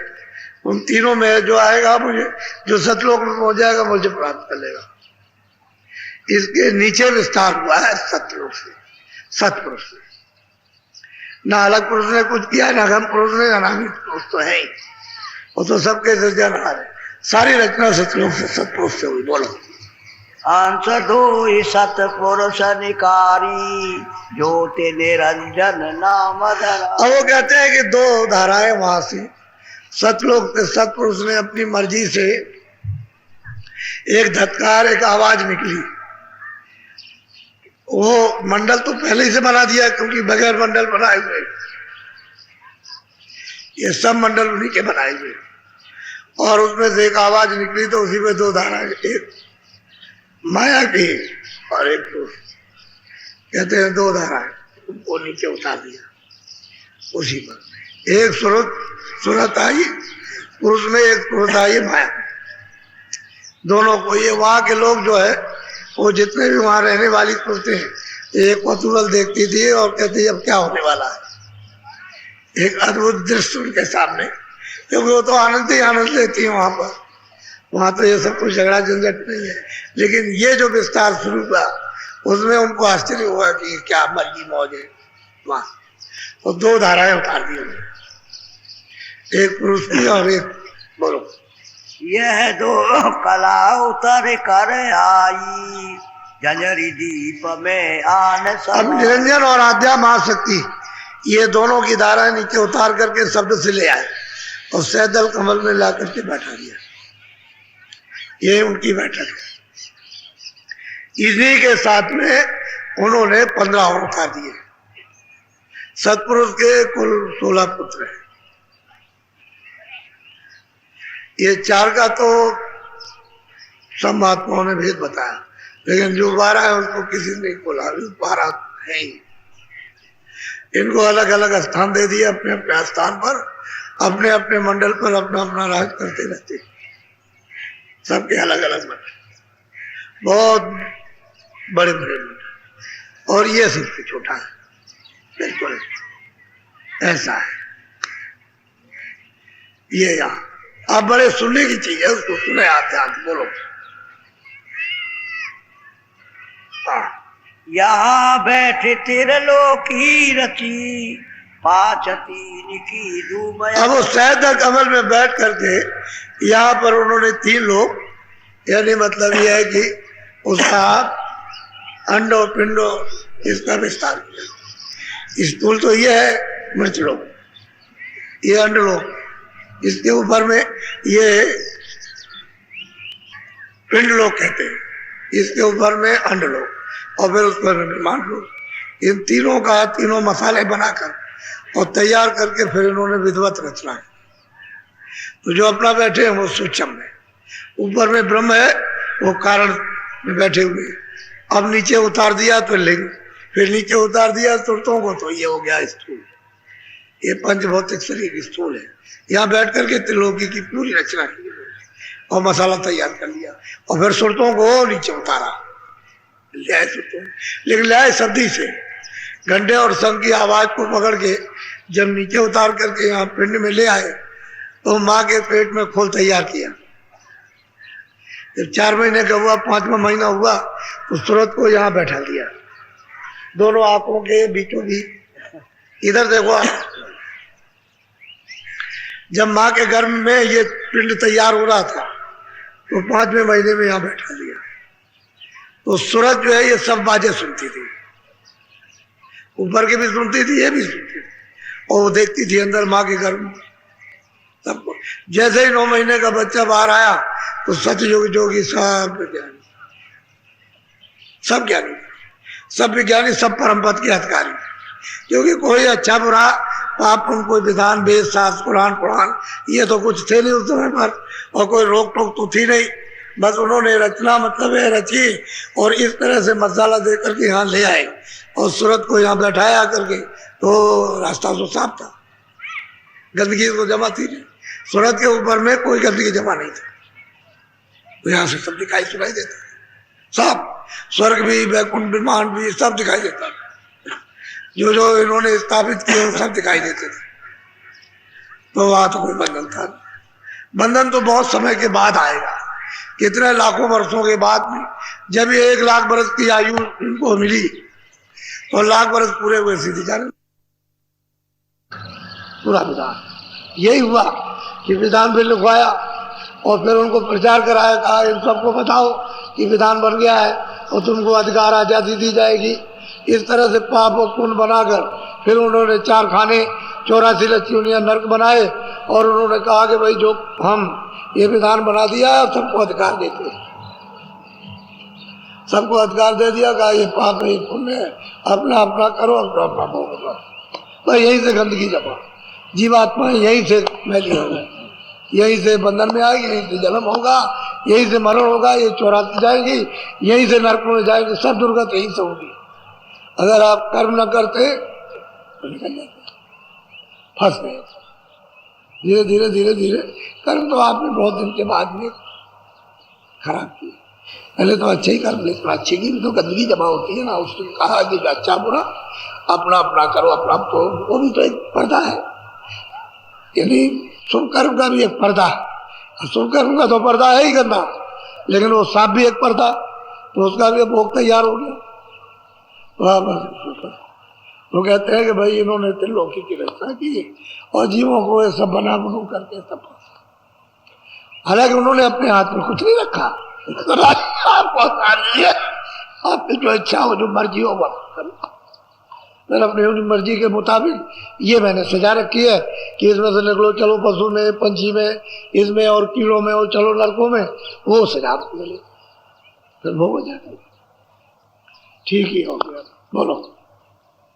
उन तीनों में जो आएगा मुझे, जो सतलोक में पहुंच जाएगा मुझे प्राप्त कर लेगा। इसके नीचे विस्तार हुआ है सतलोक से, सतपुरुष से। ना अलग पुरुष ने कुछ किया, ना अगम पुरुष ने, अनामिक पुरुष तो है ही, वो तो सबके सृजनहार है। सारी रचना सतलोक से सतपुरुष से हुई। बोलो। अंश दो सतपुरुष निकारी, ज्योति निरंजन नाम धरा। अब वो कहते हैं कि दो धाराएं वहां से सतलोक से सतपुरुष ने अपनी मर्जी से एक धत्कार, एक आवाज निकली। वो मंडल तो पहले ही से बना दिया, क्योंकि बगैर मंडल बनाए हुए ये सब मंडल उन्हीं के बनाए हुए, और उसमें से एक आवाज निकली तो उसी में दो धाराएं, एक माया की और एक पुरुष। कहते हैं दो धाराएं वो नीचे उतार दिया उसी पर। एक सूरत आई पुरुष में, एक सूरत आई माया। दोनों को, ये वहां के लोग जो है वो जितने भी वहां रहने वाली सूरतें हैं, एक कौतूहल देखती थी और कहती अब क्या होने वाला है। एक अद्भुत दृश्य उनके सामने, क्योंकि वो तो आनंद ही आनंद लेती है वहां पर। वहां तो ये सब कुछ झगड़ा झंझट नहीं है, लेकिन ये जो विस्तार शुरू हुआ उसमें उनको आश्चर्य हुआ कि क्या मर्जी मौज है वहां। तो दो धाराएं उतार दी उन्होंने, एक पुरुष की और एक, बोलो। यह दो कला उतर कर आई, झंझरी दीप में आन अब समा। निरंजन और आद्या महाशक्ति ये दोनों की धाराएं नीचे उतार करके शब्द से ले आए और सैदल कमल में ला करके बैठा दिया। ये उनकी बैठक है। इसी के साथ में उन्होंने 15 और उतार दिए। सतपुरुष के कुल 16 पुत्र हैं। ये 4 का तो सब महात्माओं ने भेद बताया, लेकिन जो 12 है उनको किसी ने नहीं बोला, 12 है ही। इनको अलग अलग स्थान दे दिए, अपने अपने स्थान पर, अपने अपने मंडल पर अपना अपना राज करते रहते, सबके अलग अलग मंडल, बहुत बड़े बड़े मंडल। और ये सबसे छोटा है, बिल्कुल ऐसा है। ये यहाँ आप बड़े सुनने की चीज है, उसको सुने आते आते। बोलो। हाँ। यहाँ बैठे त्रिलोकी रची, 5 तीन की धूम। अब वो सैदल कमल में बैठ करके यहाँ पर उन्होंने 3 लोग, यानी मतलब यह है कि उसका अंडो पिंडो इसका विस्तार किया। स्थूल तो ये है मृत लोग, ये अंड लोग, इसके ऊपर में ये पिंड लोग कहते हैं, इसके ऊपर में अंड लोग, और फिर उस पर निर्माण लोग। इन तीनों का तीनों मसाले बनाकर और तैयार करके फिर इन्होंने विधिवत रचना है। तो जो अपना बैठे हैं वो सूक्ष्म में, ऊपर में ब्रह्म है वो कारण में बैठे हुए। अब नीचे उतार दिया तो लिंग, फिर नीचे उतार दिया तुरतों को, तो ये हो गया स्थूल। ये पंचभौतिक शरीर स्थूल है। यहाँ बैठ करके त्रिलोकी की पूरी रचना की और मसाला तैयार कर लिया, और फिर सुरतों को नीचे उतारा, ले आए सुरतों। लेकिन ले आए शब्दी से, घंटे और शंख की आवाज को पकड़ के जब नीचे उतार करके यहाँ पिंड में ले आए तो माँ के पेट में खोल तैयार किया। जब 4 महीने का हुआ, 5वां महीना हुआ तो सूरत को यहाँ बैठा दिया, दोनों आंखों के बीचों बीच। इधर देखो आप, जब माँ के गर्भ में ये पिंड तैयार हो रहा था तो 5वें महीने में यहाँ बैठा दिया। तो सूरत जो है ये सब बाजें सुनती थी, ऊपर के भी सुनती थी, ये भी सुनती थी, और वो देखती थी अंदर माँ के गर्भ में सबको। जैसे ही 9 महीने का बच्चा बाहर आया तो सच योगी जोगी सब विज्ञानी, सब ज्ञानी, सब विज्ञानी, सब परम पद के अधिकारी। क्योंकि कोई अच्छा बुरा पाप पुण्य, कोई विधान, वेद शास्त्र, पुराण ये तो कुछ थे नहीं उस समय पर, और कोई रोक टोक तो थी नहीं। बस उन्होंने रचना मतलब है रची, और इस तरह से मसाला दे करके यहाँ ले आए और सूरत को यहाँ बैठाया करके। तो रास्ता तो साफ था, गंदगी तो जमा थी नहीं, सूरत के ऊपर में कोई गंदगी जमा नहीं थी। तो यहाँ से सब दिखाई सुनाई देता, सब स्वर्ग भी, वैकुंठ विमान भी, सब दिखाई देता। जो जो इन्होंने स्थापित किए सब दिखाई देते थे। तो वहां तो कोई बंधन था, बंधन तो बहुत समय के बाद आएगा, कितने लाखों वर्षों के बाद में। जब ये 1 लाख बरस की आयु इनको मिली तो लाख बरस पूरे हुए सीधी जाने पूरा विधान। यही हुआ कि विधान भी लिखवाया और फिर उनको प्रचार कराया, कहा इन सबको बताओ कि विधान बन गया है और तुमको अधिकार आज़ादी दी जाएगी। इस तरह से पाप और पुण्य बनाकर फिर उन्होंने 4 खाने 84 लक्ष्योनियाँ नर्क बनाए और उन्होंने कहा कि भाई जो हम ये विधान बना दिया है सबको अधिकार देते हैं, सबको अधिकार दे दिया, कहा ये पाप है ये पुण्य है, अपना अपना करो, अपना अपना भोगो। भाई यहीं से गंदगी जमा, जीवात्मा यहीं से मैली हो गई, यहीं से बंधन में आएगी, यहीं से जन्म होगा, यहीं से मरण होगा, ये 84 जाएंगी, यहीं से नरक में जाएंगे, सब दुर्गत यहीं से होगी। अगर आप कर्म न करते तो निकल जाते, फंस गए। धीरे धीरे धीरे धीरे कर्म तो आपने बहुत दिन के बाद में खराब किया, पहले तो अच्छे ही कर्म, लेकिन अच्छे की भी तो गंदगी जमा होती है ना। उसने कहा कि अच्छा बुरा अपना अपना करो, अपना, तो वो भी तो एक पर्दा है, यानी शुभ कर्म का भी एक पर्दा है। शुभ कर्म का तो पर्दा है ही गंदा, लेकिन वो सांप भी एक पर्दा, तो उसका भी भोग तैयार हो गया। वो कहते हैं कि भाई इन्होंने त्रिलोकी की रचना की और जीवों को ये सब बना बनू करके सब, हालांकि उन्होंने अपने हाथ में कुछ नहीं रखा, आपकी जो इच्छा हो, जो मर्जी हो वो करो। मैंने अपनी मर्जी के मुताबिक ये मैंने सजा रखी है कि इसमें से निकलो, चलो पशु में, पंछी में, इसमें और कीड़ों में, और चलो नरकों में, वो सजा मिले फिर वो हो जाएगा, ठीक ही हो गया। बोलो।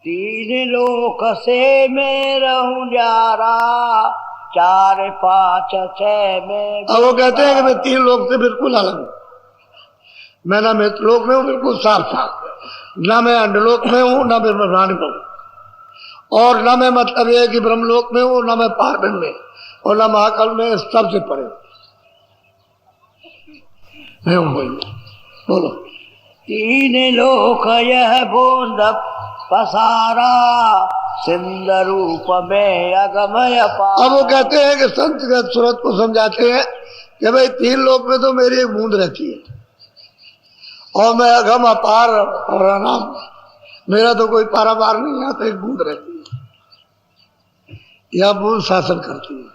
3 लोक से मैं रहूं जा रहा, 4 5 6 में। अब वो कहते हैं कि मैं 3 लोक से बिल्कुल अलग हूँ, मैं ना मृतलोक में हूँ बिल्कुल साफ साफ, ना मैं अंडलोक में हूँ, ना मैं ब्रह्मांड में हूँ, और ना मैं मतलब ये कि ब्रह्मलोक में हूँ, ना मैं पारब्रह्म में, और ना महाकाल में, सबसे परे मैं हूँ वही। बोलो। 3 लोक यह बूंद पसारा, सिंध रूप में अगमय पार। अब वो कहते हैं कि संत सूरत को समझाते हैं कि भाई 3 लोक में तो मेरी एक बूंद रहती है और मैं अगम अपार और अनाम, मेरा तो कोई पारावार नहीं, यहाँ तो एक बूंद रहती है, यह बूंद शासन करती है,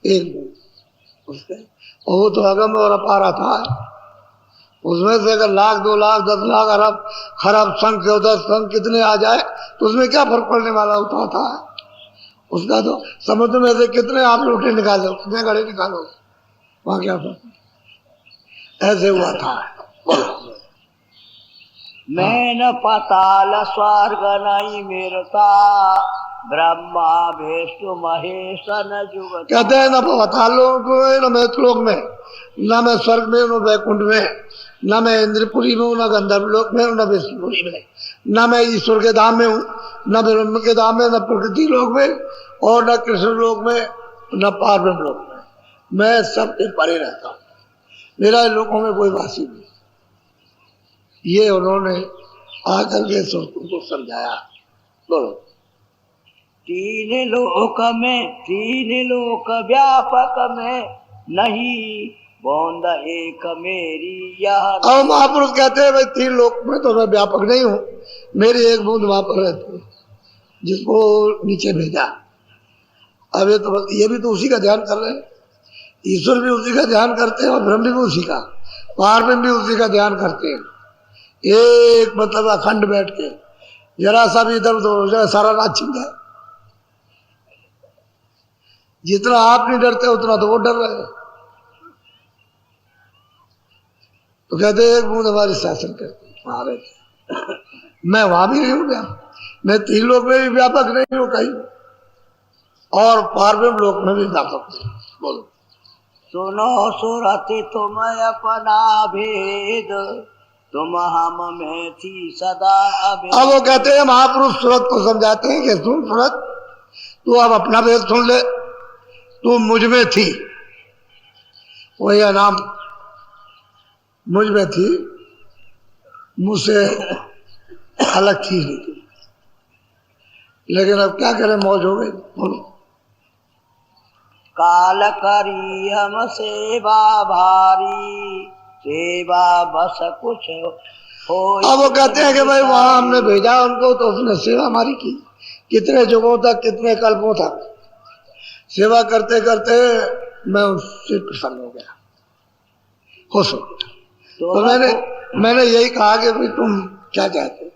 एक बूंद उसके, और वो तो अगम और अपार आता है। उसमें से अगर 1 लाख 2 लाख 10 लाख अरब खरब संख 10 संख कितने आ जाए तो उसमें क्या फर्क पड़ने वाला होता है। उसका तो समुद्र में से कितने आप लोटे निकालो, कितने घड़े निकालो, वहां क्या फर्क, ऐसे हुआ था। मैं न पाताल स्वर्ग नहीं मेरता, ब्रह्मा विष्णु महेश न जुगत। कहते हैं न पाताल लोक में, न मृतलोक में, न मैं स्वर्ग में, न वैकुंठ में, न मैं इंद्रपुरी में हूँ, न गंधर्व लोक में, न विष्णुपुरी में, न मैं ईश्वर के धाम में हूँ, न ब्रह्म के धाम में, न प्रकृति लोक में, और न कृष्ण लोक में, न पारब्रह्म लोक में, मैं सबके परे रहता हूँ, मेरा इन लोकों में कोई वासी नहीं। ये उन्होंने आकर के को समझाया। बोलो। 3 लोक में 3 लोक व्यापक में, नहीं बूंद एक मेरी यह। अब महापुरुष कहते हैं भाई 3 लोक में तो मैं व्यापक नहीं हूँ, मेरी एक बूंद वहां पर रहती है जिसको नीचे भेजा। अब ये भी तो उसी का ध्यान कर रहे हैं, ईश्वर भी उसी का ध्यान करते हैं और ब्रह्म भी उसी का, पारब्रह्म भी उसी का ध्यान करते हैं। एक मतलब अखंड बैठ के जरा सा भी इधर उधर हो जाए सारा रात छिप जाए। जितना आप नहीं डरते उतना तो वो डर रहे हैं। तो कहते एक बूंद हमारी शासन करती महाराज, मैं वहां भी नहीं हूं गया, मैं 3 लोक में भी व्यापक नहीं हूं कहीं, और पारब्रह्म लोक में भी व्यापक नहीं। बोलो। सुनो सुरति तुम अपना भेद, तुम हम में थी सदा अभेद। अब वो कहते हैं महापुरुष सूरत को समझाते हैं कि सुन सूरत, तू अब अपना भेद सुन ले, तू मुझ में थी, वही नाम मुझ में थी, मुझसे अलग थी नहीं, लेकिन अब क्या करें, मौज हो गई। बोलो। काल करी हम सेवा भारी, सेवा बस कुछ हो। अब वो कहते हैं कि भाई वहां हमने भेजा उनको तो उसने सेवा हमारी की, कितने युगों तक, कितने कल्पों तक सेवा करते करते मैं उससे प्रसन्न हो गया। हो सकता है। तो मैंने यही कहा कि भाई तुम क्या चाहते हो,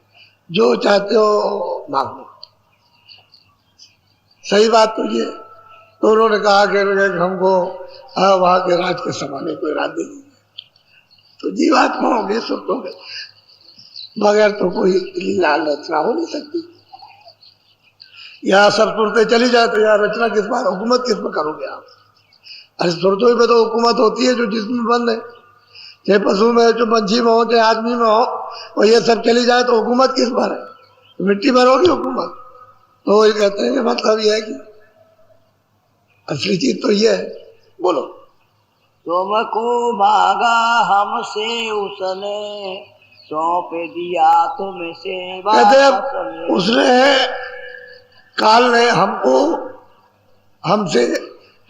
जो चाहते हो मांग लो। सही बात तो ये। तो उन्होंने कहा कि हमको वहां के राज के समाने को राज दे दीजिए। तो जीवात्मा होगी सुख होगी, बगैर तो कोई लीला रचना हो नहीं सकती। यहाँ सब सुरतें चली जाए तो यहाँ रचना किस बार, हुकूमत किस पर करोगे आप? अरे सुरतों में तो हुकूमत होती है जो जिसमें बंद है, चाहे पशु में हो, चाहे पंछी में हो, चाहे आदमी में हो, और ये सब चली जाए तो हुकूमत किस पर है? मिट्टी पर होगी हुकूमत। तो वही कहते हैं कि मतलब ये है कि असली चीज तो ये है। बोलो। तुमको मांगा हमसे उसने, सौंप दिया तुम्हें सेवा। कहते हैं उसने, काल ने हमसे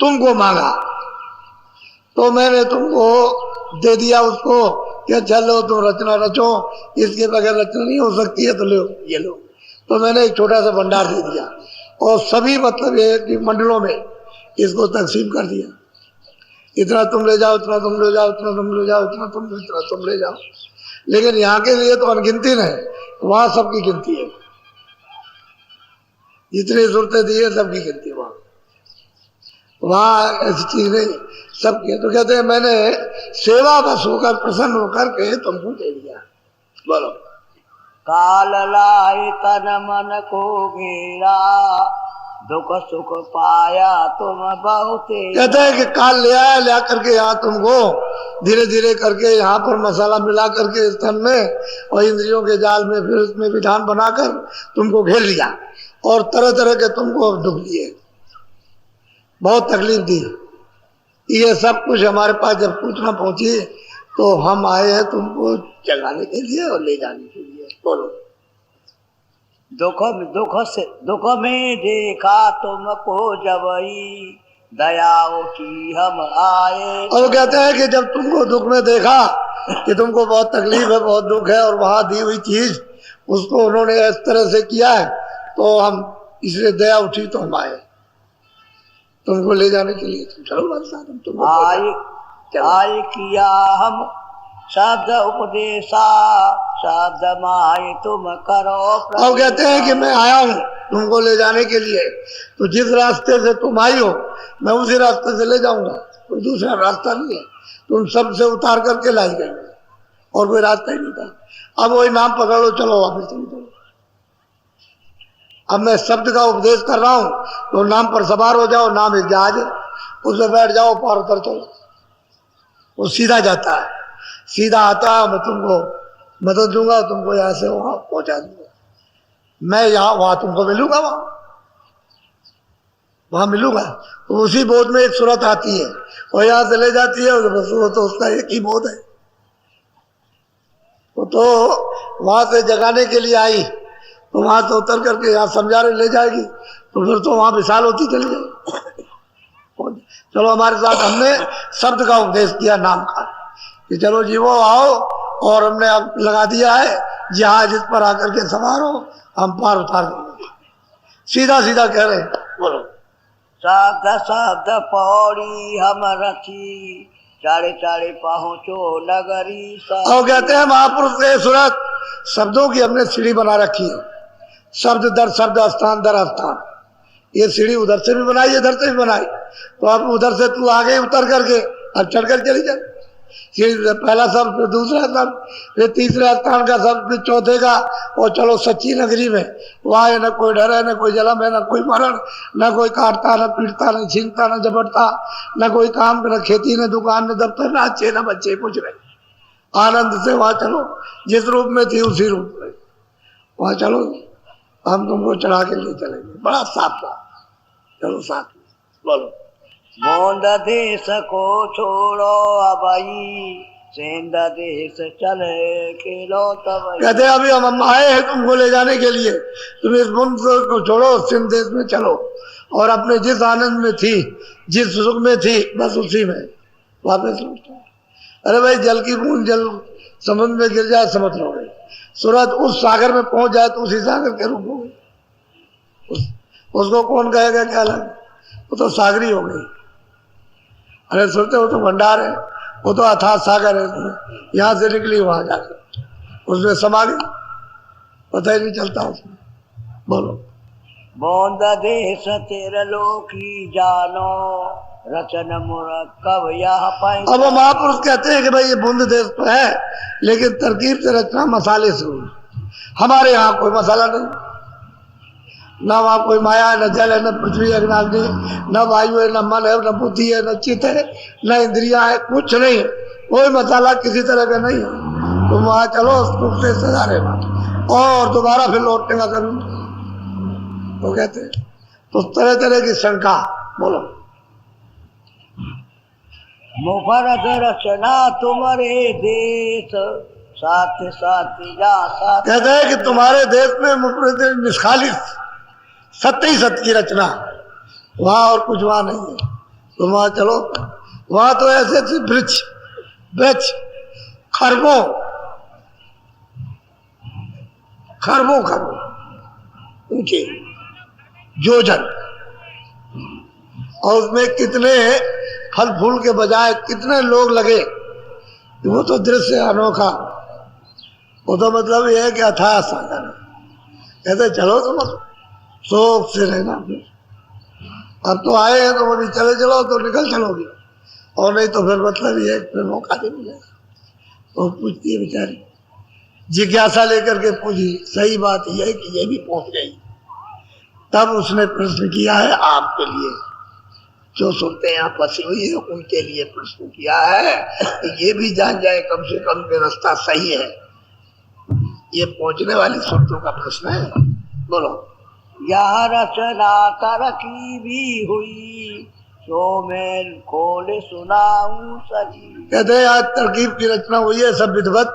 तुमको मांगा तो मैंने तुमको दे दिया उसको कि चलो तुम रचना रचो, इसके बगैर रचना नहीं हो सकती है, तो लो ये लो। तो मैंने एक छोटा सा भंडार दे दिया और सभी मतलब ये कि मंडलों में इसको तकसीम कर दिया। इतना तुम ले जाओ, इतना तुम ले जाओ, इतना तुम ले जाओ, इतना तुम ले जाओ। लेकिन यहाँ के लिए तो अनगिनती है, वहां सबकी गिनती है। जितनी जरूरतें दी है सबकी गिनती है वहां ऐसी चीज नहीं, सबकी। तो कहते हैं मैंने सेवा बस होकर प्रसन्न होकर के तुमको दे दिया। बोलो। काल लाए तन मन को घेरा, दुख सुख पाया तुम बहुते। कहते हैं कि काल ले आया, ले करके यहाँ तुमको धीरे धीरे करके यहाँ पर मसाला मिला करके स्तन में और इंद्रियों के जाल में फिर उसमें विधान बनाकर तुमको घेर लिया और तरह तरह के तुमको दुख दिए, बहुत तकलीफ दी। ये सब कुछ हमारे पास जब सूचना पहुंची तो हम आए हैं तुमको जगाने के लिए और ले जाने के लिए। बोलो। दुख में देखा तुमको जबई, दयाओं की हम आए। और कहते हैं कि जब तुमको दुख में देखा कि तुमको बहुत तकलीफ है, बहुत दुख है, और वहां दी हुई चीज उसको उन्होंने इस तरह से किया है, तो हम इसलिए दया उठी तो हम आए तुमको ले जाने के लिए। तुम चलो तुमको आए किया हम शब्द उपदेशा, शब्द माए तुम करो। और कहते हैं कि मैं आया हूँ तुमको ले जाने के लिए, तो जिस रास्ते से तुम आई हो मैं उसी रास्ते से ले जाऊंगा, कोई दूसरा रास्ता नहीं है। तुम सबसे उतार करके लाई गई और कोई रास्ता ही नहीं था। अब वही नाम पकड़ लो, चलो वापस चलो। अब मैं शब्द का उपदेश कर रहा हूँ तो नाम पर सवार हो जाओ, नाम एक जहाज है, उसमें बैठ जाओ, पार उतर चलो। वो सीधा जाता है, सीधा आता है, मैं तुमको मदद दूंगा, तुमको यहाँ से वहां पहुंचा दूंगा। मैं यहाँ वहां तुमको मिलूंगा, वहां मिलूंगा। तो उसी बोध में एक सूरत आती है और यहाँ से ले जाती है, बस वो तो उसका एक ही बोध है। वो तो वहां से जगाने के लिए आई तो वहां से उतर करके यहाँ समझाने ले जाएगी, तो फिर तो वहां विशाल होती चली जाएगी। चलो हमारे साथ हमने शब्द का उपदेश किया नाम का कि चलो जीवो आओ, और हमने अब लगा दिया है जहाज, इस पर आकर के सवार हो, हम पार उतार देंगे। सीधा सीधा कह रहे हैं। बोलो। शब्द शब्द पौड़ी हम रची, चारे चारे पहुंचो नगरी। और कहते हैं महापुरुष ने सूरत शब्दों की हमने सीढ़ी बना रखी है, शब्द दर शब्द, स्थान दर स्थान। ये सीढ़ी उधर से भी बनाई, इधर से भी बनाई, तो अब उधर से तू आगे उतर करके अब चढ़ कर चली जाए। पहला शब्द, फिर दूसरा शब्द, फिर तीसरे स्थान का शब्द, फिर चौथे का, और चलो सच्ची नगरी में। वहां है न कोई डर है, न कोई जलम है, न कोई मरण, न कोई काटता, न पीटता, न छीनता, न झपटता, न कोई काम, न खेती, न दुकान, न दफ्तर, न अच्छे न बच्चे, कुछ नहीं। आनंद से वहां चलो, जिस रूप में थी उसी रूप में वहां चलो। हम तुमको चढ़ा के ले चलेंगे, बड़ा साफ था। चलो साथ में। बोलो। मोंद देश को छोड़ो अबई, सेंद देश चले खेलो तब। कहते हैं अभी हम आए हैं तुमको ले जाने के लिए, तुम इस मुल्क को छोड़ो, सिंध देश में चलो, और अपने जिस आनंद में थी, जिस सुख में थी, बस उसी में वापस लौटो। अरे भाई, जल की बूंद जल समुद्र में गिर जाए समुद्र हो गई, सूरज उस सागर में पहुंच जाए तो उसी सागर के रूप हो गई। उसको कौन कहेगा क्या लगे, वो तो सागरी हो गई। अरे सुनते हो तो भंडार है, वो तो अथाह सागर है, यहाँ से निकली वहां जाकर उसमें समा गई, पता ही नहीं चलता उसमें। बोलो। बोंद देश तेरे लोकी जानो रचन मुरक्कब यह पाई। अब वो महापुरुष कहते हैं कि भाई ये बूंद देश तो है, लेकिन तरकीब से रचना मसाले से हुई। हमारे यहाँ कोई मसाला नहीं, न वहाँ कोई माया है, न जल है, न पृथ्वी है, न अग्नि, न वायु है, न मन है, न बुद्धि है, न चित्त है, न इंद्रिया है, कुछ नहीं, कोई मसाला किसी तरह का नहीं है। तुम वहाँ चलो सुख से सजा रहना और दोबारा फिर लौटने का करूँ, तो कहते हैं। तो तरह तरह की शंका। बोलो। मुफरद रचना तुम्हारे देश साथ साथ जा साथ। कहते हैं कि तुम्हारे देश में मुफरद निष्खालिस सत्य ही सत्य की रचना, वहां और कुछ वहां नहीं है। तुम वहां चलो, वहां तो ऐसे ऐसे वृक्ष वृक्ष खरबों खरबों खरबों ऊंचे योजन, और उसमें कितने फल फूल के बजाय कितने लोग लगे, वो तो दृश्य अनोखा। वो तो मतलब ये है कि अथाह सागर है। कहते चलो तुम शौक से रहना, अब तो आए हैं तो अभी चले चलो तो निकल चलोगे, और नहीं तो फिर मतलब ये फिर मौका नहीं मिलेगा। तो पूछती है बेचारी, जिज्ञासा लेकर के पूछी, सही बात यह है कि ये भी पहुंच गई। तब उसने प्रश्न किया है आपके लिए, जो सुनते हैं फंसी हुई है उनके लिए प्रश्न किया है कि ये भी जान जाए कम से कम कि रास्ता सही है। ये पहुंचने वाली सुरतों का प्रश्न है। बोलो। यह रचना तरकी भी हुई सो मैं खोले सुनाऊं सही। कहते हैं आज तरकीब की रचना हुई है सब विधवत,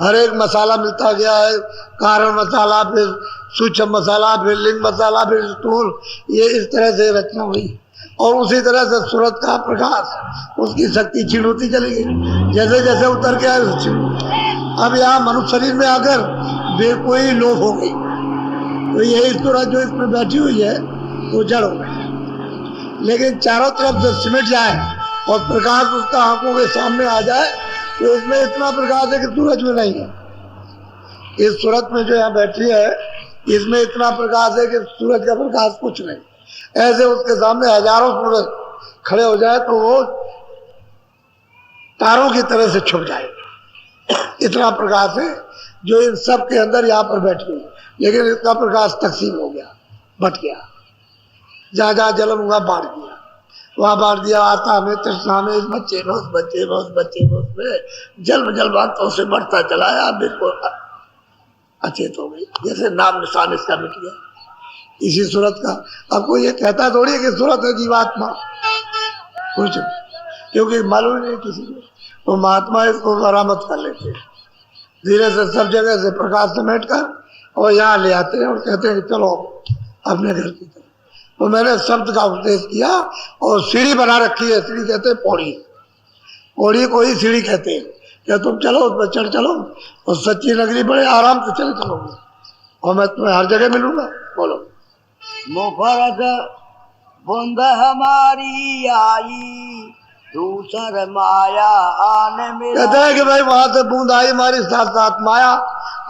हर एक मसाला मिलता गया है, कारण मसाला, फिर सूक्ष्म मसाला, फिर लिंग मसाला, फिर स्थूल, ये इस तरह से रचना हुई। और उसी तरह से सूरत का प्रकाश, उसकी शक्ति क्षीण होती चली गई, जैसे जैसे उतर के आए। अब यहाँ मनुष्य शरीर में आकर बेकोई लोप हो गई, तो यही सूरत जो इसमें बैठी हुई है वो जड़ हो गई। लेकिन चारों तरफ से सिमट जाए और प्रकाश उसका आंखों के सामने आ जाए, तो इसमें इतना प्रकाश है कि सूरज में नहीं है। इस सूरत में जो यहाँ बैठी है इसमें इतना प्रकाश है कि सूरज का प्रकाश कुछ नहीं। ऐसे उसके सामने हजारों सूरज खड़े हो जाए तो वो तारों की तरह से छुप जाए, इतना प्रकाश है जो इन सब के अंदर यहाँ पर बैठी हुई। लेकिन इसका प्रकाश तकसीम हो गया, बट गया, जहाँ जहाँ जन्म हुआ बांट दिया, वहां बांट दिया। आता में तृष्णा में, इस बच्चे में, उस बच्चे में, उस बच्चे में, उसमें जन्म जन्मांतों से बढ़ता चला है। अब बिल्कुल अचेत हो गई, जैसे नाम निशान इसका मिट गया इसी सूरत का। अब कोई ये कहता थोड़ी है कि सूरत है जीवात्मा, कुछ क्योंकि मालूम नहीं किसी को, तो महात्मा इसको बरामद कर लेते हैं धीरे से, सब जगह से प्रकाश समेट कर और यहाँ ले आते हैं और कहते हैं कि चलो अपने घर की तरफ। तो मैंने शब्द का उपदेश किया और सीढ़ी बना रखी है, सीढ़ी कहते हैं पौड़ी, पौड़ी को ही सीढ़ी कहते हैं। क्या तुम चलो उस पर चढ़ चलो और सच्ची नगरी बड़े आराम से चले चलोगे और मैं तुम्हें हर जगह मिलूंगा। बोलो। मुफरद बूंद हमारी आई दूसर माया आने में। कहते हैं कि भाई वहां से बूंद आई हमारी, साथ साथ माया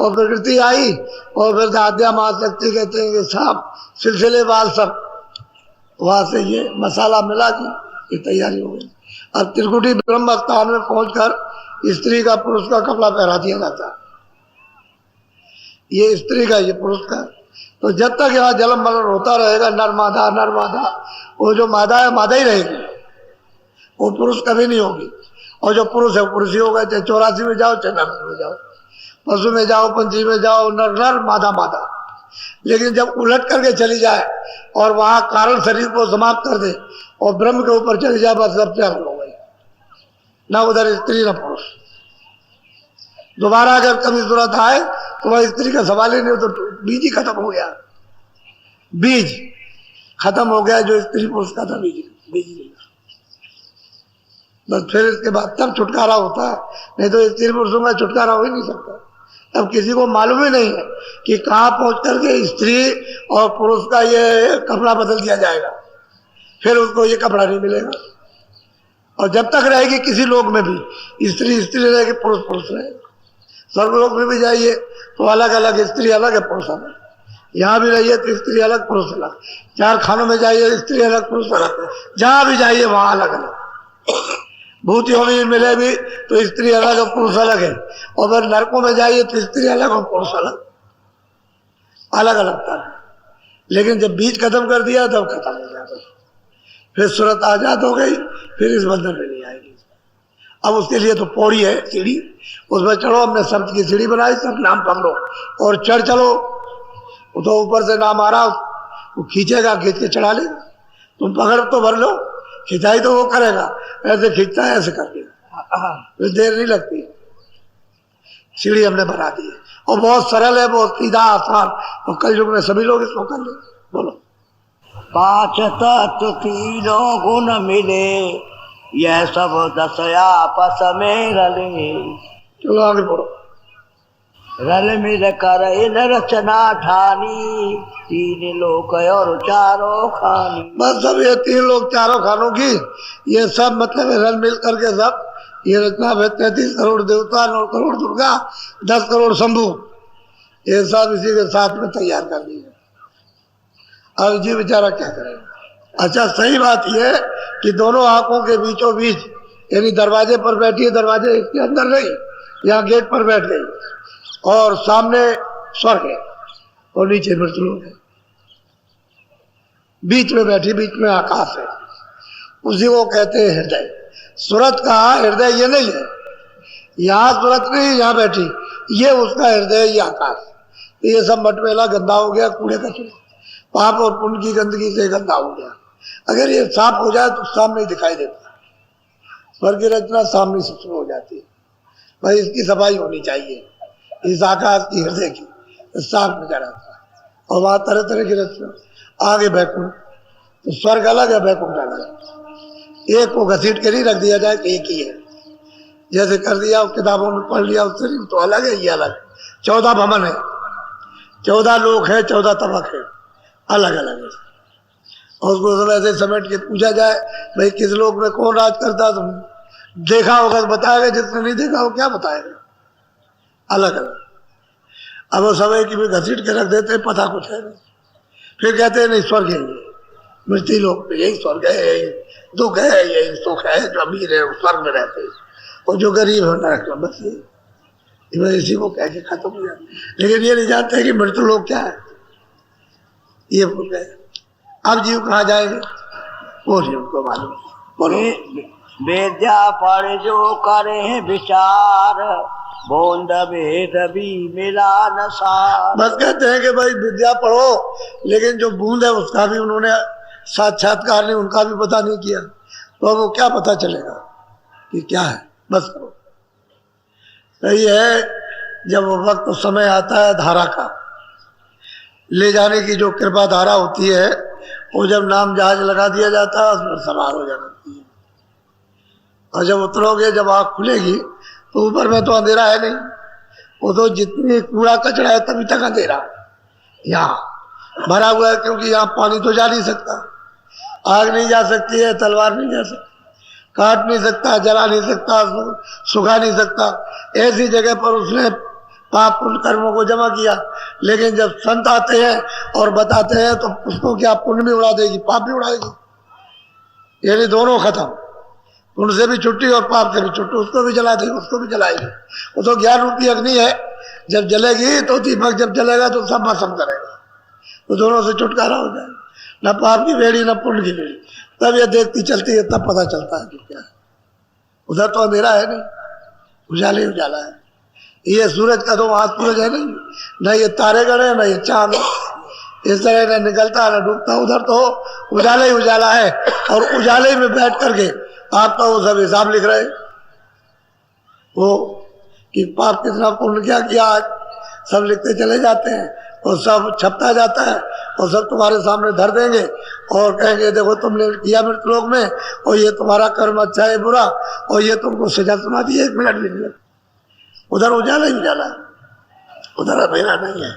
और प्रकृति आई, और फिर दाद्या महाशक्ति कहते हैं कि साफ सिलसिलेवार सब वहां से ये मसाला मिला कि ये तैयारी हो गई। अब त्रिकुटी ब्रह्म स्थान में पहुंचकर स्त्री का पुरुष का कपड़ा पहरा दिया जाता है, ये स्त्री का, ये पुरुष का। तो जब तक यहाँ जन्म मरण होता रहेगा, नर मादा नर मादा, वो जो मादा है मादा ही रहेगी, वो पुरुष कभी नहीं होगी। और जो पुरुष है वो पुरुष ही होगा, चाहे 84 में जाओ चाहे 90 में जाओ, पशु में जाओ पंछी में जाओ, नर नर मादा मादा। लेकिन जब उलट करके चली जाए और वहां कारण शरीर को समाप्त कर दे और ब्रह्म के ऊपर चली जाए, बस सब त्याग हो गई, ना उधर स्त्री ना पुरुष। दोबारा अगर कभी जरूरत आए तो वह स्त्री का सवाल ही नहीं, तो बीज ही खत्म हो गया, बीज खत्म हो गया जो स्त्री पुरुष का था, बीज नहीं। बस फिर इसके बाद तब छुटकारा होता है, नहीं तो स्त्री पुरुषों का छुटकारा हो ही नहीं सकता। अब किसी को मालूम ही नहीं है कि कहाँ पहुंच करके स्त्री और पुरुष का ये कपड़ा बदल दिया जाएगा, फिर उसको ये कपड़ा नहीं मिलेगा। और जब तक रहेगी किसी लोक में भी स्त्री स्त्री रहेगी, पुरुष पुरुष रहेगा। स्वर्गलोक में भी जाइए तो अलग अलग, स्त्री अलग है पुरुष अलग। यहाँ भी रहिए तो स्त्री अलग पुरुष अलग। 4 खानों में जाइए स्त्री अलग पुरुष अलग। जहाँ भी जाइए वहां अलग अलग। भूतियों में मिले भी तो स्त्री अलग और पुरुष अलग है, और फिर नरकों में जाइए तो स्त्री अलग और पुरुष अलग, अलग अलग तरह। लेकिन जब बीज खत्म कर दिया तब खत्म हो जाता, फिर सूरत आजाद हो गई, फिर इस बंधन में नहीं आएगी। अब उसके लिए तो पौड़ी है, सीढ़ी, उसमें चढ़ो। हमने शब्द की सीढ़ी बनाई, सब नाम पकड़ो और चढ़ चलो। वो तो ऊपर से नाम आ रहा, वो खींचेगा, खींच के चढ़ा लेगा। तुम पकड़ तो भर लो, खिंचाई तो वो करेगा, ऐसे खींचता है ऐसे करके, फिर देर नहीं लगती। सीढ़ी हमने बना दी है और बहुत सरल है, बहुत सीधा आसान, और कल युग में सभी लोग इसको कर ले। बोलो 5 तत्व तीनों गुण मिले, यह सब 10 आपस में रले। चलो आगे पढ़ो। रल मिल कर इन रचना ठानी, 3 लोक और 4 खानी। बस सब ये 3 लोग 4 खानों की, ये सब मतलब रल मिल करके सब ये रचना है। 33 करोड़ देवता, 9 करोड़ दुर्गा, 10 करोड़ शंभू, ये सब इसी के साथ में तैयार कर दी है। अब जी बेचारा क्या करेगा। अच्छा, सही बात यह कि दोनों आंखों के बीचों बीच, यानी दरवाजे पर बैठी है, दरवाजे इसके अंदर नहीं, यहाँ गेट पर बैठ गई, और सामने स्वर्ग है और नीचे मृत्युलोक है। बीच में बैठी, बीच में आकाश है, उसी को कहते हैं हृदय। सूरत का हृदय ये नहीं है, यहाँ सूरत नहीं, यहाँ बैठी, ये उसका हृदय, ये आकाश। ये सब मटमेला गंदा हो गया, कूड़े कचरे, पाप और पुण्य की गंदगी से गंदा हो गया। अगर ये साफ हो जाए तो सामने ही दिखाई देता है। स्वर्ग की रचना सामने से शुरू हो जाती है। भाई इसकी सफाई होनी चाहिए, इस आकाश की, हृदय की साफ नजर आता है। और वहां तरह तरह की रचना। आगे बैकुंठ, तो स्वर्ग अलग है, बैकुंठ अलग है। एक को घसीट के नहीं रख दिया जाए कि एक ही है, जैसे कर दिया किताबों में पढ़ लिया उससे, तो अलग है, ये अलग। 14 भवन है, 14 लोक है, 14 तबक है, अलग अलग है। और उसको सब ऐसे समेट के पूछा जाए, भाई किस लोक में कौन राज करता, तुमने देखा होगा तो बताएगा, जिसने नहीं देखा हो क्या बताएगा, अलग अलग। अब वो समय की भी घसीट के रख देते, पता कुछ है नहीं, फिर कहते हैं नहीं स्वर्ग है, मृत्यु लोक में यही स्वर्ग है, यही दुख है, यही सुख है। जो अमीर है वो स्वर्ग में रहते हैं, और जो गरीब है नरक में। बस ये इसी को कह के खत्म हो जाए। लेकिन ये नहीं जानते कि मृत्यु लोक क्या है, ये भूल गए। अब जीव कहाँ जाएंगे वो नहीं उनको मालूम। बोलो विद्या पढ़ जो करे विचार, बूंद भेद भी मिला न सार। बस कहते हैं कि भाई विद्या पढ़ो, लेकिन जो बूंद है उसका भी उन्होंने साक्षात्कार नहीं, उनका भी पता नहीं किया, तो वो क्या पता चलेगा कि क्या है। बस करो। सही है, जब वो वक्त समय आता है धारा का ले जाने की, जो कृपा धारा होती है, वो जब नाम जहाज लगा दिया जाता है उसमें सवार हो जाती है। और जब उतरोगे, जब आँख खुलेगी तो ऊपर में तो अंधेरा है नहीं, वो तो जितनी कूड़ा कचरा है तभी तक अंधेरा यहाँ भरा हुआ है। क्योंकि यहाँ पानी तो जा नहीं सकता, आग नहीं जा सकती है, तलवार नहीं जा सकती, काट नहीं सकता, जला नहीं सकता, सुखा नहीं सकता। ऐसी जगह पर उसने पाप पुण्य कर्मों को जमा किया। लेकिन जब संत आते हैं और बताते हैं तो उसको क्या पुण्य भी उड़ा देगी, पाप भी उड़ाएगी, यानी दोनों खत्म। पुण्य से भी छुट्टी और पाप से भी छुट्टी, उसको भी जला देगी, उसको भी जलाएगी। वो तो ज्ञान रूपी अग्नि है, जब जलेगी तो दीपक जब जलेगा तो सब भस्म करेगा, तो दोनों से छुटकारा हो जाएगा। न पाप की बेड़ी न पुण्य की बेड़ी। तब ये देखती चलती है, तब पता चलता है कि क्या है। उधर तो अंधेरा है नहीं, उजाला ही उजाला है। ये सूरज का तो वहां सूरज है नहीं, न ये तारे गण है, न ये चांद, इस तरह न निकलता न डूबता। उधर तो उजाला ही उजाला है, और उजाले में बैठ करके आपका वो सब हिसाब लिख रहे वो कि पाप कितना पुण्य क्या किया, आज सब लिखते चले जाते हैं, और सब छपता जाता है, और सब तुम्हारे सामने धर देंगे और कहेंगे देखो तुमने किया मृत्यु लोक में, और ये तुम्हारा कर्म अच्छा है बुरा, और ये तुमको सजा सुना दी, 1 मिनट भी नहीं लगता। उधर उजाला ही उजाला है, उधर अंधेरा नहीं है।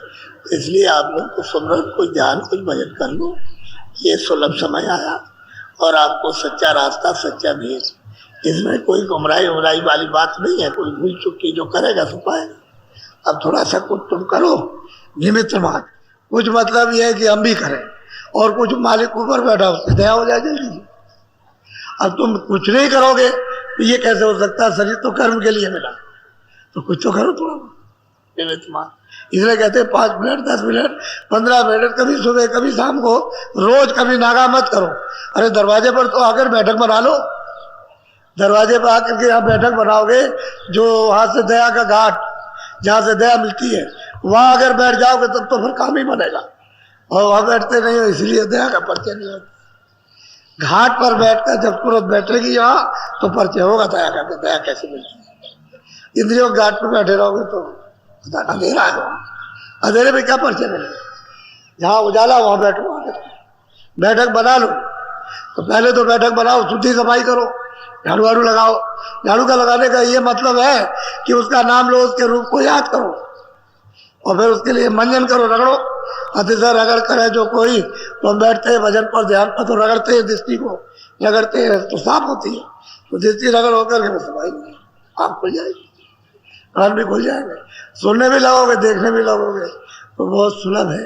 इसलिए आप लोग को सुमरन, कोई ध्यान, कोई भजन कर लो। ये सुलभ समय आया और आपको सच्चा रास्ता, सच्चा भेद इसमें कोई गुमराही उमराही वाली बात नहीं है। कोई भूल चुक की जो करेगा सो पाएगा। अब थोड़ा सा कुछ तुम करो निमित्त मात्र, कुछ मतलब ये है कि हम भी करें और कुछ मालिक ऊपर बैठा उसकी दया हो जाए जल्दी से। अब तुम कुछ नहीं करोगे तो ये कैसे हो सकता है? शरीर तो कर्म के लिए मिला, तो कुछ तो करो थोड़ा निमित्त मात्र। इसलिए कहते हैं 5 मिनट 10 मिनट 15 मिनट, कभी सुबह कभी शाम को, रोज कभी नागा मत करो। अरे दरवाजे पर तो आकर बैठक बना लो। दरवाजे पर आकर के यहाँ बैठक बनाओगे, जो वहां से दया का घाट, जहाँ से दया मिलती है, वहां अगर बैठ जाओगे तब तो फिर काम ही बनेगा। और वहां बैठते नहीं हो इसलिए दया का परिचय नहीं होता। घाट पर बैठकर जब तुरंत बैठेगी यहाँ तो परिचय होगा दया का, दया कैसे मिलती है। इंद्रियों घाट पर बैठे रहोगे तो अंधेरा है, वहां अंधेरे में क्या परिचय मिलेगा। जहाँ उजाला वहां बैठो, बैठक बना लो। तो पहले तो बैठक बनाओ, शुद्धि सफाई करो, झाड़ू वाड़ू लगाओ। झाड़ू का लगाने का ये मतलब है कि उसका नाम लो, उसके रूप को याद करो और फिर उसके लिए मंजन करो, रगड़ो। अतिशय रगड़ करे जो कोई, तो हम बैठते हैं भजन पर ध्यान पर तो रगड़ते हैं, दृष्टि को रगड़ते हैं तो साफ होती है। तो दृष्टि रगड़ होकर के सफाई आँख खुल जाएगी, कान भी खुल जाएंगे, सुनने भी लगोगे, देखने भी लगोगे, तो बहुत सुलभ है।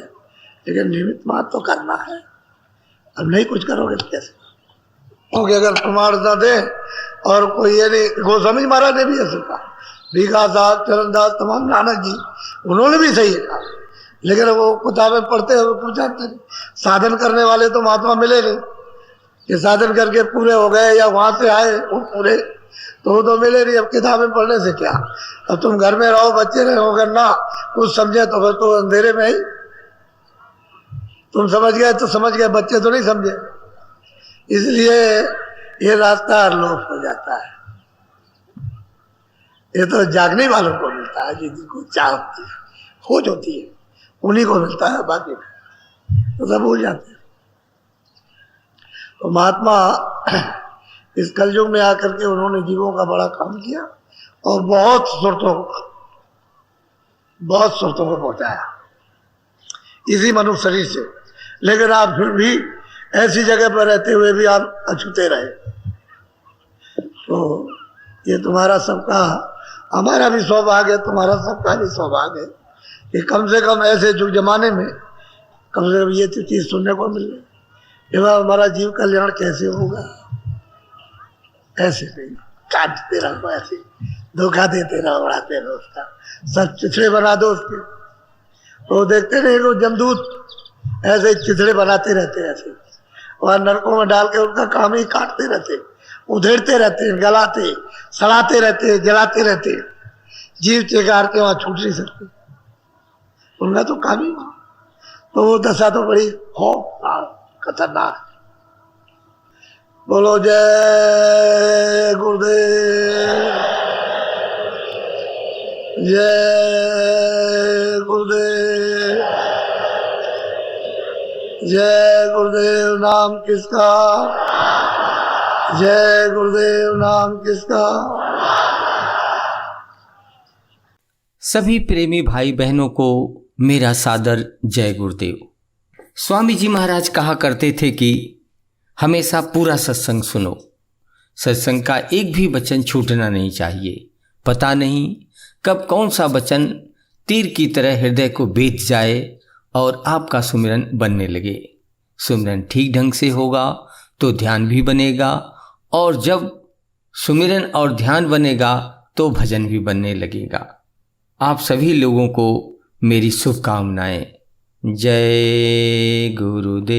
लेकिन निमित्त मात्र तो करना है। अब नहीं कुछ करोगे तो कैसे? क्योंकि अगर प्रमाण न दे और कोई ये नहीं, गोस्वामी महाराज ने भी ऐसे कहा, भीखा दास, चरणदास, तमाम नानक जी, उन्होंने भी सही कहा। लेकिन वो किताबें पढ़ते हैं, वो जानते नहीं। साधन करने वाले तो महात्मा मिले नहीं, ये साधन करके पूरे हो गए या वहां से आए वो पूरे, तो वो तो मिले नहीं। अब किताबें पढ़ने से क्या? अब तुम घर में रहो, बच्चे रहो, अगर ना कुछ समझे तो फिर तो अंधेरे में ही। तुम समझ गए तो समझ गए, बच्चे तो नहीं समझे। इसलिए ये रास्ता लोप हो जाता है। ये तो जागने वालों को मिलता है, जिनको चाह होती है, खोज होती है, उन्हीं को मिलता है। बाकी तो सब भूल जाते हैं। तो महात्मा इस कलयुग में आकर के उन्होंने जीवों का बड़ा काम किया और बहुत सुरतों को पहुंचाया इसी मनुष्य शरीर से। लेकिन आप फिर भी ऐसी जगह पर रहते हुए भी आप अछूते रहे। तो ये तुम्हारा सबका, हमारा भी सौभाग्य है, तुम्हारा सबका भी सौभाग्य है कि कम से कम ऐसे युग जमाने में कम से कम ये चीज सुनने को मिल रही है। हमारा जीव कल्याण कैसे होगा? ऐसे नहीं, काटते रहो, ऐसे धोखा देते रहो, उड़ाते रहो, उसका सब चिथड़े बना दो उसके। तो देखते नहीं लोग जमदूत ऐसे चिथड़े बनाते रहते हैं, ऐसे और नरकों में डाल के उनका काम ही काटते रहते, उधेड़ते रहते, गलाते, सड़ाते रहते, जलाते रहते। जीव चिकार के वहां छूट नहीं सकते, उनका तो काम ही वहां। तो वो दशा तो बड़ी खतरनाक। बोलो जय गुरुदेव, जय गुरुदेव, जय गुरुदेव नाम किसका, जय गुरुदेव नाम किसका। सभी प्रेमी भाई बहनों को मेरा सादर जय गुरुदेव। स्वामी जी महाराज कहा करते थे कि हमेशा पूरा सत्संग सुनो, सत्संग का एक भी वचन छूटना नहीं चाहिए। पता नहीं कब कौन सा वचन तीर की तरह हृदय को बेध जाए और आपका सुमिरन बनने लगे। सुमिरन ठीक ढंग से होगा तो ध्यान भी बनेगा, और जब सुमिरन और ध्यान बनेगा तो भजन भी बनने लगेगा। आप सभी लोगों को मेरी शुभकामनाएं। जय गुरुदेव।